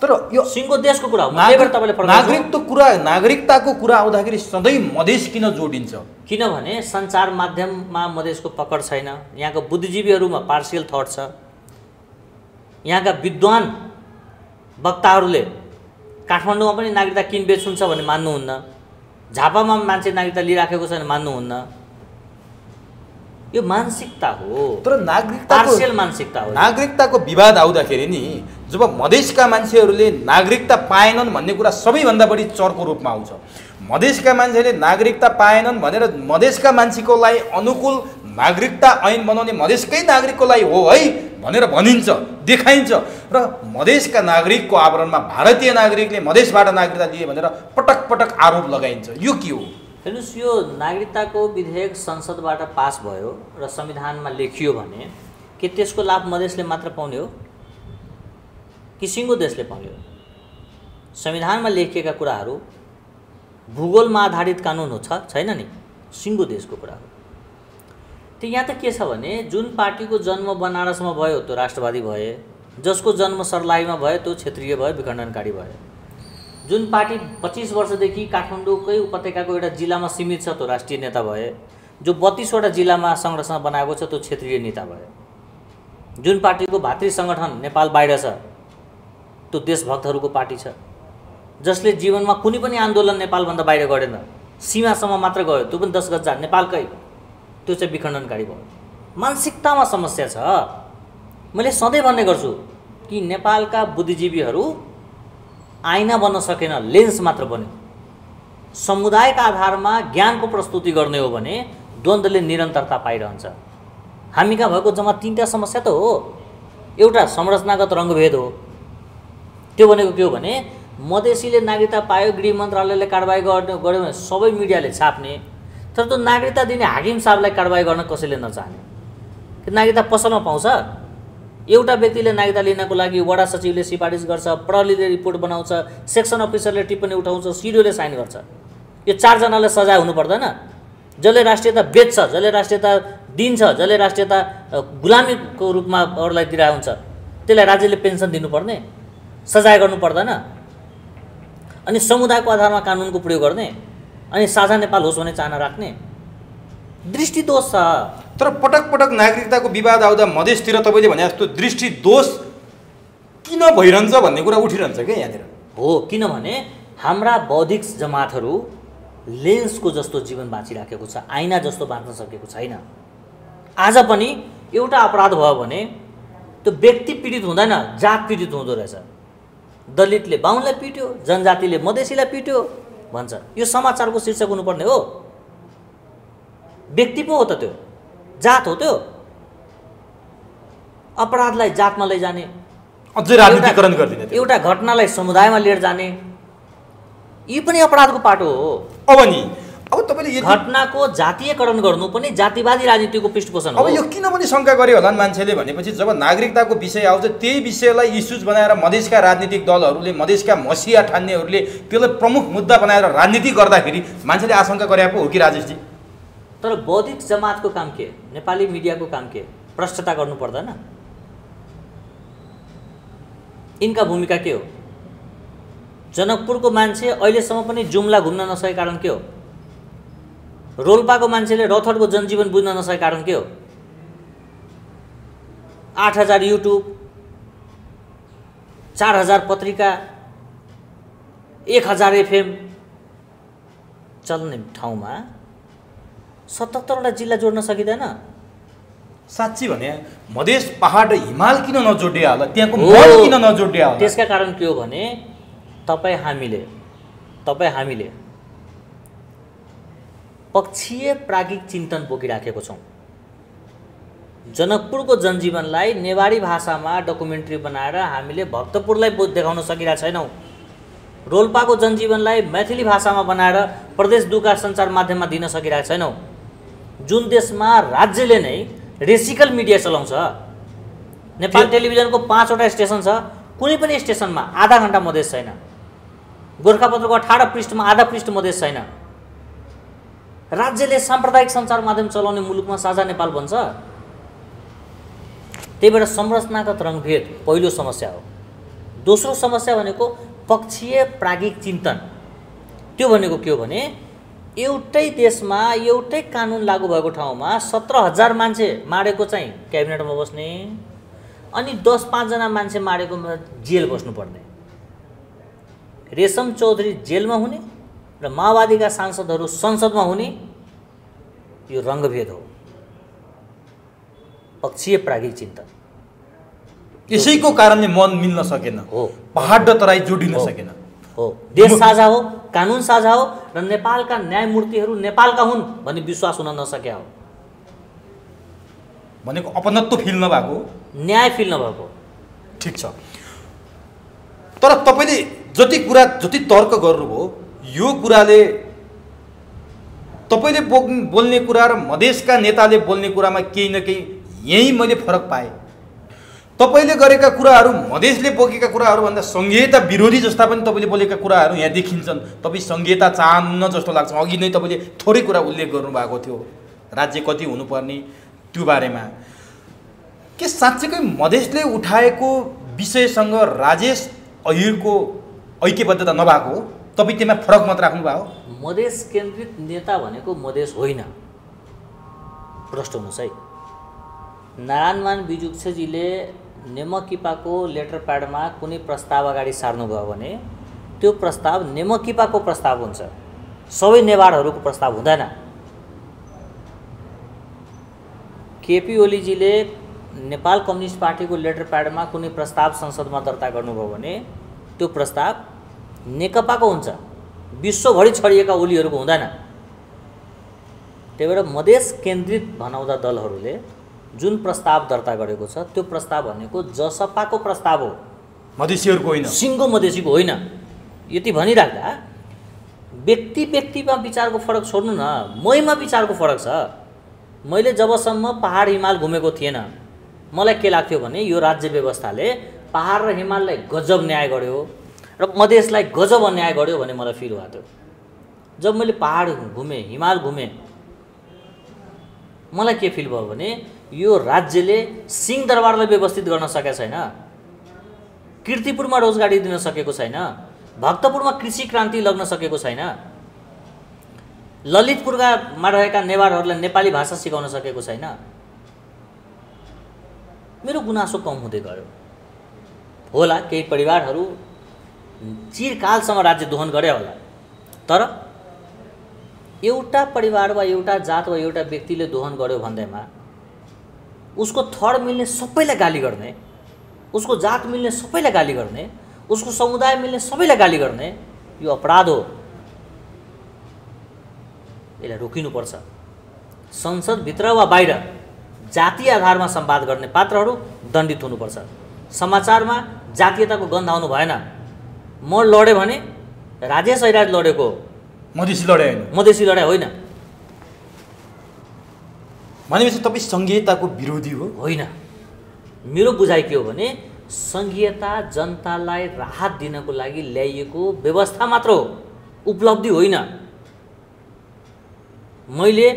तर यो सिङ्गो देशको कुरा हो। नागरिकताको कुरा आउँदाखेरि सधैँ मधेस किन जोडिन्छ? किनभने सञ्चार माध्यममा मधेसको पकड छैन। यहाँको बुद्धिजीवीहरूमा पार्सियल थट छ। यहाँका विद्वान वक्ताहरूले काठमाडौँमा पनि नागरिकता किन बेच हुन्छ भने मान्नुहुन्न, झापामा मान्छे नागरिकता लिइराखेको छ भने मान्नुहुन्न। यो मानसिकता हो, तर पार्सियल मानसिकता हो। नागरिकताको विवाद आउँदाखेरि नि जब मधेसका मान्छेहरूले नागरिकता पाएनन् भन्ने कुरा सबैभन्दा बढी चर्को रूपमा आउँछ। मधेसका मान्छेले नागरिकता पाएनन् भनेर मधेसका मान्छेको लागि अनुकूल नागरिकता ऐन बनाउने मधेसकै नागरिकको लागि हो है भनेर भनिन्छ, देखाइन्छ, र मधेसका नागरिकको आवरणमा भारतीय नागरिकले मधेसबाट नागरिकता लिए भनेर पटक पटक आरोप लगाइन्छ। यो के हो? हेर्नुहोस्, यो नागरिकताको विधेयक संसदबाट पास भयो र संविधानमा लेखियो भने के त्यसको लाभ मधेसले मात्र पाउने हो कि सिङ्गो देशले भन्यो संविधानमा लेखिएका कुराहरू भूगोलमा आधारित कानुन हो छैन नि, सिङ्गो देशको कुरा हो। त्यो यहाँ त के छ भने जुन पार्टीको जन्म बनारसमा भयो त्यो राष्ट्रवादी भए, जसको जन्म सर्लाहीमा भयो त्यो क्षेत्रीय भयो, विखण्डनकारी भयो। जुन पार्टी 25 वर्षदेखि काठमाडौँकै उपत्यकाको एउटा जिल्लामा सीमित छ त्यो राष्ट्रिय नेता भए, जो 32वटा जिल्लामा संरचना बनाएको छ त्यो क्षेत्रीय नेता भयो। जुन पार्टीको भातृ सङ्गठन नेपाल बाहिर छ त्यो देशभक्तहरूको पार्टी छ, जसले जीवनमा कुनै पनि आन्दोलन नेपालभन्दा बाहिर गरेन, सीमासम्म मात्र गयो, त्यो पनि 10 गज नेपालकै, त्यो चाहिँ विखण्डनकारी भयो। मानसिकतामा समस्या छ। मैले सधैँ भन्ने गर्छु कि नेपालका बुद्धिजीवीहरू आइना बन्न सकेन, लेन्स मात्र बन्यो। समुदायका आधारमा ज्ञानको प्रस्तुति गर्ने हो भने द्वन्द्वले निरन्तरता पाइरहन्छ। हामी कहाँ भएको जम्मा 3टा समस्या त हो। एउटा संरचनागत रङ्गभेद हो, त्यो भनेको के हो भने मधेसीले नागरिकता पायो, गृह मन्त्रालयले कारबाही गर्यो भने सबै मिडियाले छाप्ने, तर त्यो नागरिकता दिने हाकिम साहबलाई कारबाही गर्न कसैले नचाहने। कि नागरिकता पसलमा पाउँछ, एउटा व्यक्तिले नागरिकता लिनको लागि वडा सचिवले सिफारिस गर्छ, प्रहरीले रिपोर्ट बनाउँछ, सेक्सन अफिसरले टिप्पणी उठाउँछ, सिडिओले साइन गर्छ। यो 4 जनालाई सजाय हुनु पर्दैन? जसले राष्ट्रियता बेच्छ, जसले राष्ट्रियता दिन्छ, जसले राष्ट्रियता गुलामीको रूपमा अरूलाई दिइरहेको हुन्छ, त्यसलाई राज्यले पेन्सन दिनुपर्ने, सजाय गर्नु पर्दैन? अनि समुदायको आधारमा कानुनको प्रयोग गर्ने, अनि साझा नेपाल होस् भन्ने चाहना राख्ने दृष्टि दोष छ। तर पटक पटक नागरिकताको विवाद आउँदा मधेसतिर तपाईँले भने जस्तो दृष्टि दोष किन भइरहन्छ भन्ने कुरा उठिरहन्छ क्या यहाँनिर। हो, किनभने हाम्रा बौद्धिक जमातहरू लेन्सको जस्तो जीवन बाँचिराखेको छ, आइना जस्तो बाँच्न सकेको छैन। आज पनि एउटा अपराध भयो भने त्यो व्यक्ति पीडित हुँदैन, जात पीडित हुँदो रहेछ। दलितले बाहुनलाई पिट्यो, जनजातिले मधेसीलाई पिट्यो भन्छ। यो समाचारको शीर्षक हुनुपर्ने हो। व्यक्ति पो हो त, त्यो जात हो। त्यो अपराधलाई जातमा लैजाने, अझै राजनीतिकरण गरिदिने, एउटा घटनालाई समुदायमा लिएर जाने, यी पनि अपराधको पाटो हो। अब तपाईँले यो घटनाको जातीयकरण गर्नु पनि जातिवादी राजनीतिको पृष्ठपोषण हो। अब यो किन पनि शङ्का गरे होला नि मान्छेले भनेपछि जब नागरिकताको विषय आउँछ त्यही विषयलाई इस्युज बनाएर मधेसका राजनीतिक दलहरूले, मधेसका मसिया ठान्नेहरूले त्यसलाई प्रमुख मुद्दा बनाएर राजनीति गर्दाखेरि मान्छेले आशंका गरेको हो कि राजेशजी? तर बौद्धिक जमातको काम के, नेपाली मिडियाको काम के? भ्रष्टता गर्नु पर्दैन? यिनका भूमिका के हो? जनकपुरको मान्छे अहिलेसम्म पनि जुम्ला घुम्न नसकेको कारण के हो? रोल्पाको मान्छेले रौथरको जनजीवन बुझ्न नसकेको कारण के हो? 8000 युट्युब, 4000 पत्रिका, 1000 एफएम चल्ने ठाउँमा 77वटा जिल्ला जोड्न सकिँदैन? साँच्ची भने मधेस पहाड हिमाल किन नजोडिया होला, त्यहाँको मन किन नजोडिया होला? त्यसका कारण के हो भने तपाईँ हामीले पक्षीय प्राज्ञिक चिन्तन बोकिराखेको छौँ। जनकपुरको जनजीवनलाई नेवारी भाषामा डकुमेन्ट्री बनाएर हामीले भक्तपुरलाई देखाउन सकिरहेको छैनौँ। रोल्पाको जनजीवनलाई मैथिली भाषामा बनाएर प्रदेश 2 का सञ्चार माध्यममा दिन सकिरहेको छैनौँ। जुन देशमा राज्यले नै रेसिकल मिडिया चलाउँछ, नेपाल टेलिभिजनको 5वटा स्टेसन छ, कुनै पनि स्टेसनमा आधा घण्टा मधेस छैन। गोर्खापत्रको 18 पृष्ठमा आधा पृष्ठ मधेस छैन। राज्यले साम्प्रदायिक सञ्चार माध्यम चलाउने मुलुकमा साझा नेपाल भन्छ। त्यही भएर संरचनागत रङ्गभेद पहिलो समस्या हो। दोस्रो समस्या भनेको पक्षीय प्राज्ञिक चिन्तन। त्यो भनेको के हो भने एउटै देशमा एउटै कानुन लागू भएको ठाउँमा 17000 मान्छे मारेको चाहिँ क्याबिनेटमा बस्ने, अनि 10-5 जना मान्छे मारेको जेल बस्नुपर्ने। रेशम चौधरी जेलमा हुने र माओवादीका सांसदहरू संसदमा हुने, यो रङ्गभेद हो, पक्षीय प्राज्ञिक चिन्तन। यसैको कारणले मन मिल्न सकेन हो, पहाड र तराई जोडिन सकेन हो। देश साझा हो, कानुन साझा हो र नेपालका न्यायमूर्तिहरू नेपालका हुन् भन्ने विश्वास हुन नसक्या हो। भनेको अपनत्व फिल नभएको, न्याय फिल नभएको। ठिक छ, तर तपाईँले जति तर्क गर्नुभयो यो कुराले तपाईँले बोल्ने कुरा र मधेसका नेताले बोल्ने कुरामा केही न केही यही मैले फरक पाएँ। तपाईँले गरेका कुराहरू मधेसले बोकेका कुराहरूभन्दा सङ्घीयता विरोधी जस्ता पनि तपाईँले बोलेका कुराहरू यहाँ देखिन्छन्। तपाईँ सङ्घीयता चाहन्न जस्तो लाग्छ। अघि नै तपाईँले थोरै कुरा उल्लेख गर्नुभएको थियो राज्य कति हुनुपर्ने त्यो बारेमा। के साँच्चैकै मधेसले उठाएको विषयसँग राजेश अहिरको ऐक्यबद्धता नभएको हो? तपाईँ त्यसमा फरक मत राख्नुभयो? मधेस केन्द्रित नेता भनेको मधेस होइन, प्रष्ट हुनुहोस् है। नारायणमान बिजुक्सेजीले नेमकिपाको लेटर प्याडमा कुनै प्रस्ताव अगाडि सार्नुभयो भने त्यो प्रस्ताव नेमकिपाको प्रस्ताव हुन्छ, सबै नेवारहरूको प्रस्ताव हुँदैन। केपी ओलीजीले नेपाल कम्युनिस्ट पार्टीको लेटर प्याडमा कुनै प्रस्ताव संसदमा दर्ता गर्नुभयो भने त्यो प्रस्ताव नेकपाको हुन्छ, विश्वभरि छरिएका ओलीहरूको हुँदैन। त्यही भएर मधेस केन्द्रित भनाउँदा दलहरूले जुन प्रस्ताव दर्ता गरेको छ त्यो प्रस्ताव भनेको जसपाको प्रस्ताव हो, मधेसीहरूको होइन, सिङ्गो मधेसीको होइन। यति भनिराख्दा व्यक्तिमा विचारको फरक छोड्नु न, मैमा विचारको फरक छ। मैले जबसम्म पहाड हिमाल घुमेको थिएन मलाई के लाग्थ्यो भने यो राज्य व्यवस्थाले पहाड र हिमाललाई गजब न्याय गर्यो र मधेसलाई गजब अन्याय गर्यो भन्ने मलाई फिल भएको थियो। जब मैले पहाड घुमेँ, हिमाल घुमेँ, मलाई के फिल भयो भने यो राज्यले सिंहदरबारलाई व्यवस्थित गर्न सकेको छैन, कीर्तिपुरमा रोजगारी दिन सकेको छैन, भक्तपुरमा कृषि क्रान्ति लग्न सकेको छैन, ललितपुरमा रहेका नेवारहरूलाई नेपाली भाषा सिकाउन सकेको छैन। मेरो गुनासो कम हुँदै गयो होला। केही परिवारहरू चिरकालसम्म राज्य दोहन गरे होला, तर एउटा परिवार वा एउटा जात वा एउटा व्यक्तिले दोहन गर्यो भन्दैमा उसको थर मिल्ने सबैलाई गाली गर्ने, उसको जात मिल्ने सबैलाई गाली गर्ने, उसको समुदाय मिल्ने सबैलाई गाली गर्ने, यो अपराध हो। यसलाई रोकिनुपर्छ। संसदभित्र वा बाहिर जातीय आधारमा संवाद गर्ने पात्रहरू दण्डित हुनुपर्छ। समाचारमा जातीयताको गन्ध आउनु भएन। म लडेँ भने राजेश ऐराज लडेको, मधेसी लडाइ होइन, मधेसी लडाइ होइन। भनेपछि तपाईँ सङ्घीयताको विरोधी हो? होइन, मेरो बुझाइ के हो भने सङ्घीयता जनतालाई राहत दिनको लागि ल्याइएको व्यवस्था मात्र हो, उपलब्धि होइन। मैले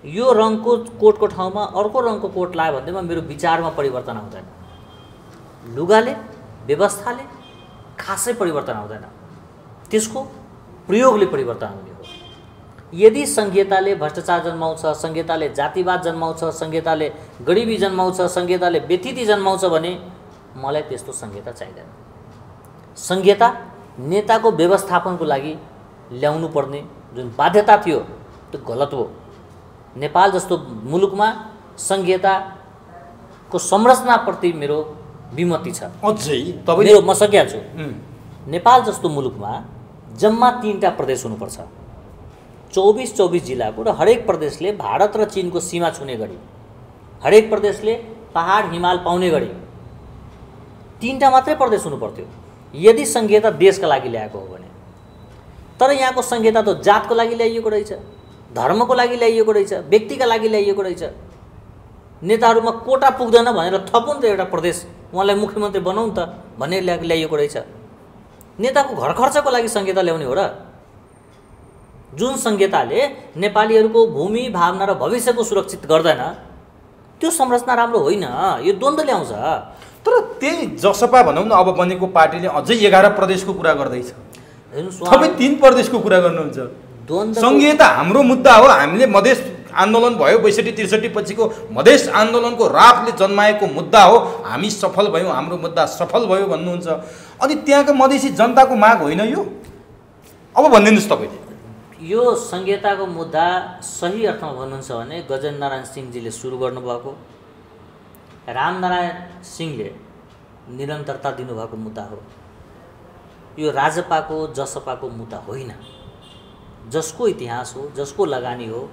यो रङको कोटको ठाउँमा अर्को रङको कोट लायो भन्दैमा मेरो विचारमा परिवर्तन आउँदैन। लुगाले, व्यवस्थाले खासै परिवर्तन आउँदैन, त्यसको प्रयोगले परिवर्तन आउने हो। यदि सङ्घीयताले भ्रष्टाचार जन्माउँछ, सङ्घीयताले जातिवाद जन्माउँछ, सङ्घीयताले गरिबी जन्माउँछ, सङ्घीयताले व्यथिति जन्माउँछ भने मलाई त्यस्तो सङ्घीयता चाहिँदैन। सङ्घीयता नेताको व्यवस्थापनको लागि ल्याउनु पर्ने जुन बाध्यता थियो त्यो गलत हो। नेपाल जस्तो मुलुकमा सङ्घीयताको संरचनाप्रति मेरो विमति छ। अझै मेरो म सकिहाल्छु। नेपाल जस्तो मुलुकमा जम्मा 3टा प्रदेश हुनुपर्छ, 24 जिल्लाको, र हरेक प्रदेशले भारत र चीनको सीमा छुने गरी, हरेक प्रदेशले पहाड हिमाल पाउने गरी 3टा मात्रै प्रदेश हुनुपर्थ्यो यदि सङ्घीयता देशका लागि ल्याएको हो भने। तर यहाँको सङ्घीयता त जातको लागि ल्याइएको रहेछ, धर्मको लागि ल्याइएको रहेछ, व्यक्तिका लागि ल्याइएको रहेछ। नेताहरूमा कोटा पुग्दैन भनेर थपुन त एउटा प्रदेश, उहाँलाई मुख्यमन्त्री बनाउँ त भन्ने ल्याइएको रहेछ। नेताको घर खर्चको लागि सङ्घीयता ल्याउने हो र? जुन सङ्घीयताले नेपालीहरूको भूमि, भावना र भविष्यको सुरक्षित गर्दैन त्यो संरचना राम्रो होइन, यो द्वन्द्व ल्याउँछ। तर त्यही जसपा भनौँ न अब बनेको पार्टीले अझै 11 प्रदेशको कुरा गर्दैछ, तपाईँ 3 प्रदेशको कुरा गर्नुहुन्छ। सङ्घीयता हाम्रो मुद्दा हो, हामीले मधेस आन्दोलन भयो 62-63 पछिको मधेस आन्दोलनको रापले जन्माएको मुद्दा हो, हामी सफल भयौँ, हाम्रो मुद्दा सफल भयो भन्नुहुन्छ। अनि त्यहाँको मधेसी जनताको माग होइन यो? अब भनिदिनुहोस् तपाईँले। यो सङ्घीयताको मुद्दा सही अर्थमा भन्नुहुन्छ भने गजेन्द्र नारायण सिंहजीले सुरु गर्नुभएको, रामनारायण सिंहले निरन्तरता दिनुभएको मुद्दा हो। यो राजपाको जसपाको मुद्दा होइन। जसको इतिहास हो, जसको लगानी हो,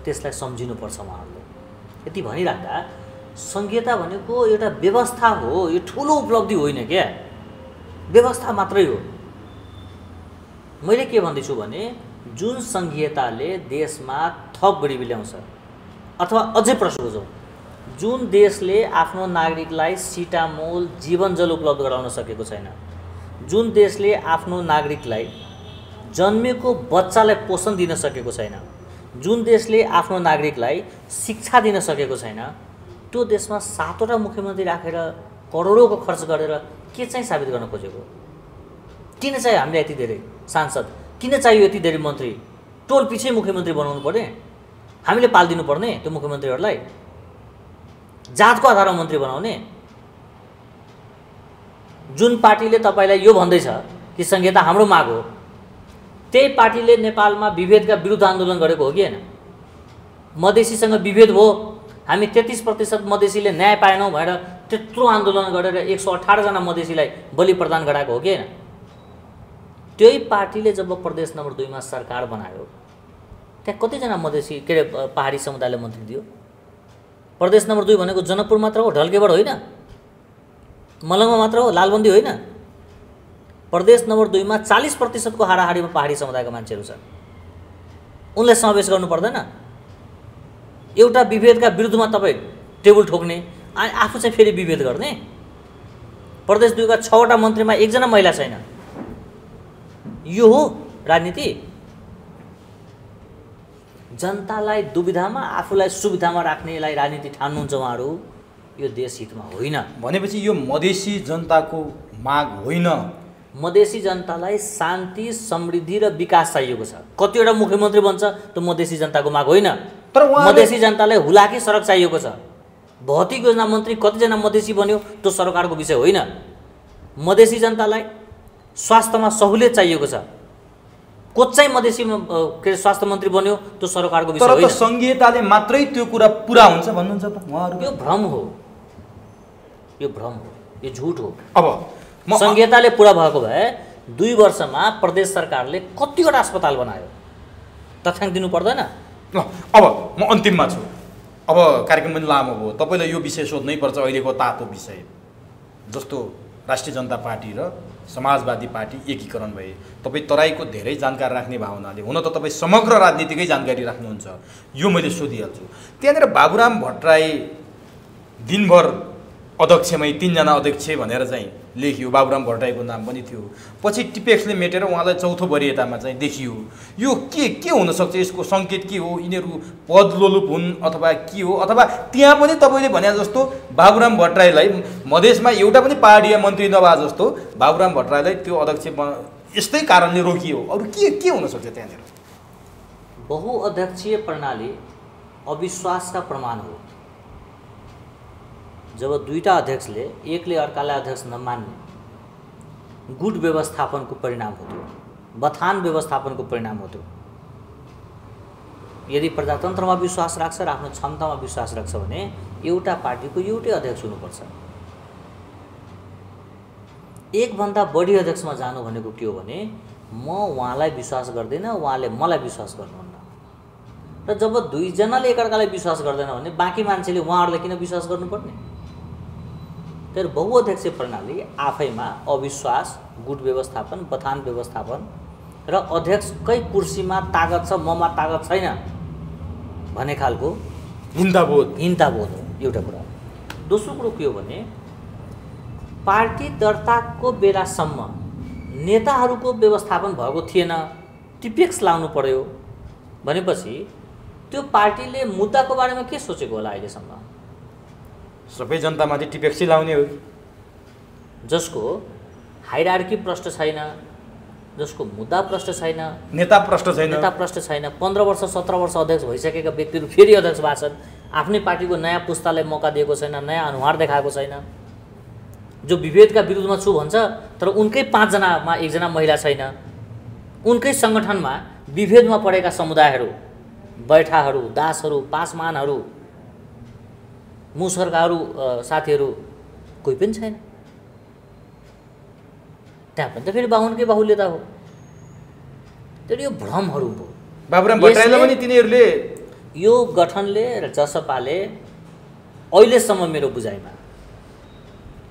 त्यसलाई सम्झिनुपर्छ उहाँहरूले। यति भनिराख्दा सङ्घीयता भनेको एउटा व्यवस्था हो, यो ठुलो उपलब्धि होइन क्या, व्यवस्था मात्रै हो। मैले के भन्दैछु भने जुन सङ्घीयताले देशमा थप गरिबी ल्याउँछ, अथवा अझै प्रश्न बुझौँ, जुन देशले आफ्नो नागरिकलाई सिटामोल जीवनजल उपलब्ध गराउन सकेको छैन, जुन देशले आफ्नो नागरिकलाई जन्मेको बच्चालाई पोषण दिन सकेको छैन, जुन देशले आफ्नो नागरिकलाई शिक्षा दिन सकेको छैन, त्यो देशमा 7वटा मुख्यमन्त्री राखेर करोडौँको खर्च गरेर के चाहिँ साबित गर्न खोजेको? किन चाहियो हामीलाई यति धेरै सांसद? किन चाहियो यति धेरै मन्त्री? टोल पछि मुख्यमन्त्री बनाउनु पर्ने? हामीले पालिदिनु पर्ने त्यो मुख्यमन्त्रीहरूलाई? जातको आधारमा मन्त्री बनाउने? जुन पार्टीले तपाईँलाई यो भन्दैछ कि संहिता हाम्रो माग हो, त्यही पार्टीले नेपालमा विभेदका विरुद्ध आन्दोलन गरेको हो कि होइन? मधेसीसँग विभेद भयो, हामी 33% मधेसीले न्याय पाएनौँ भनेर त्यत्रो आन्दोलन गरेर 118 जना मधेसीलाई बलि प्रदान गराएको हो कि होइन? त्यही पार्टीले जब प्रदेश नम्बर 2 मा सरकार बनायो, त्यहाँ कतिजना मधेसी के अरे पहाडी समुदायलाई मन्त्री दियो? प्रदेश नम्बर 2 भनेको जनकपुर मात्र हो, ढल्केबाट होइन, मलङमा मात्र हो, लालबन्दी होइन। प्रदेश नम्बर 2 मा 40% को हाराहारीमा पहाडी समुदायका मान्छेहरू छन्। उनलाई समावेश गर्नु पर्दैन? एउटा विभेदका विरुद्धमा तपाईँ टेबल ठोक्ने अनि आफू चाहिँ फेरि विभेद गर्ने? प्रदेश 2 का 6वटा मन्त्रीमा एकजना महिला छैन। यो हो राजनीति? जनतालाई दुविधामा आफूलाई सुविधामा राख्नेलाई राजनीति ठान्नुहुन्छ उहाँहरू? यो देश हितमा होइन। भनेपछि यो मधेसी जनताको माग होइन। मधेसी जनतालाई शान्ति, समृद्धि र विकास चाहिएको छ। कतिवटा मुख्यमन्त्री बन्छ त्यो मधेसी जनताको माग होइन। तर मधेसी जनतालाई हुलाकी सडक चाहिएको छ। भौतिक योजना मन्त्री कतिजना मधेसी बन्यो त्यो सरकारको विषय होइन। मधेसी जनतालाई स्वास्थ्यमा सहुलियत चाहिएको छ। को चाहिँ मधेसी के स्वास्थ्य मन्त्री बन्यो त्यो सरकारको विषय होइन। तर त संहिताले मात्रै त्यो कुरा पुरा हुन्छ भन्नुहुन्छ त उहाँहरु? यो भ्रम हो, यो भ्रम हो, यो झुट हो। अब संहिताले पुरा भएको भए 2 वर्षमा प्रदेश सरकारले कतिवटा अस्पताल बनायो? तथ्याङ्क दिनु पर्दैन? अब म अन्तिममा छु। अब कार्यक्रम पनि लामो भयो, तपाईलाई यो विषय सोध्नै पर्छ। अहिलेको तातो विषय जस्तो राष्ट्रिय जनता पार्टी र समाजवादी पार्टी एकीकरण भए, तपाईँ तराईको धेरै जानकारी राख्ने भावनाले, हुन त तपाईँ समग्र राजनीतिकै जानकारी राख्नुहुन्छ, यो मैले सोधिहाल्छु। त्यहाँनिर बाबुराम भट्टराई दिनभर अध्यक्षमै 3 जना अध्यक्ष भनेर चाहिँ लेखियो, बाबुराम भट्टराईको नाम पनि थियो। पछि टिपेक्सले मेटेर उहाँलाई चौथो वरियतामा चाहिँ देखियो। यो के हुनसक्छ? यसको सङ्केत के हो? यिनीहरू पदलोलुप हुन् अथवा के हो? अथवा त्यहाँ पनि तपाईँले भने जस्तो बाबुराम भट्टराईलाई मधेसमा एउटा पनि पहाडीय मन्त्री नभए जस्तो बाबुराम भट्टराईलाई त्यो अध्यक्ष यस्तै कारणले रोकियो। अरू के हुनसक्छ त्यहाँनिर? बहुअध्यक्षीय प्रणाली अविश्वासका प्रमाण हो। जब 2टा अध्यक्षले एकले अर्कालाई अध्यक्ष नमान्ने गुट व्यवस्थापनको परिणाम होतो, बथान व्यवस्थापनको परिणाम होतो। यदि प्रजातन्त्रमा विश्वास राख्छ र आफ्नो क्षमतामा विश्वास राख्छ भने एउटा पार्टीको एउटै अध्यक्ष हुनुपर्छ। एकभन्दा बढी अध्यक्षमा जानु भनेको के हो भने म उहाँलाई विश्वास गर्दिनँ, उहाँले मलाई विश्वास गर्नुहुन्न। र जब 2 जनाले एकअर्कालाई विश्वास गर्दैन भने बाँकी मान्छेले उहाँहरूलाई किन विश्वास गर्नुपर्ने? तर बहुअध्यक्षीय प्रणाली आफैमा अविश्वास, गुट व्यवस्थापन, बथान व्यवस्थापन र अध्यक्षकै कुर्सीमा तागत छ ममा तागत छैन भन्ने खालको हिंसाबोध हो एउटा कुरा। दोस्रो कुरो के हो भने पार्टी दर्ताको बेलासम्म नेताहरूको व्यवस्थापन भएको थिएन, टिपेक्स लाउनु पर्यो भनेपछि त्यो पार्टीले मुद्दाको बारेमा के सोचेको होला अहिलेसम्म? सबै जनतामाथि टिपेक्सै लाउने हो जसको हाइरार्की प्रष्ट छैन, जसको मुद्दा प्रष्ट छैन, नेता प्रष्ट छैन। 15 वर्ष 17 वर्ष अध्यक्ष भइसकेका व्यक्तिहरू फेरि अध्यक्ष भएको छन्। आफ्नै पार्टीको नयाँ पुस्तालाई मौका दिएको छैन, नयाँ अनुहार देखाएको छैन। जो विभेदका विरुद्धमा छु भन्छ तर उनकै 5 जनामा 1 जना महिला छैन। उनकै सङ्गठनमा विभेदमा परेका समुदायहरू, बैठाहरू, दासहरू, पासमानहरू, मुसरकाहरू साथीहरू कोही पनि छैन। त्यहाँ पनि त फेरि बाहुनकै बाहुल्यता हो। तर यो भ्रमहरू हो। बाबुराम भट्टराईलाई पनि तिनीहरूले यो गठनले र जसपाले अहिलेसम्म मेरो बुझाइमा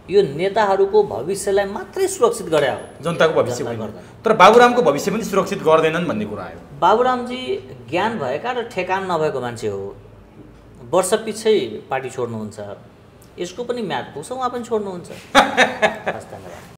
यो नेताहरूको भविष्यलाई मात्रै सुरक्षित गरे हो, जनताको भविष्य होइन। तर बाबुरामको भविष्य पनि सुरक्षित गर्दैनन् भन्ने कुरा आयो। बाबुरामजी ज्ञान भएका र ठेकान नभएको मान्छे हो। वर्ष पछि पार्टी छोड्नुहुन्छ, यसको पनि म्याद पुग्छ, उहाँ पनि छोड्नुहुन्छ। हस्, धन्यवाद।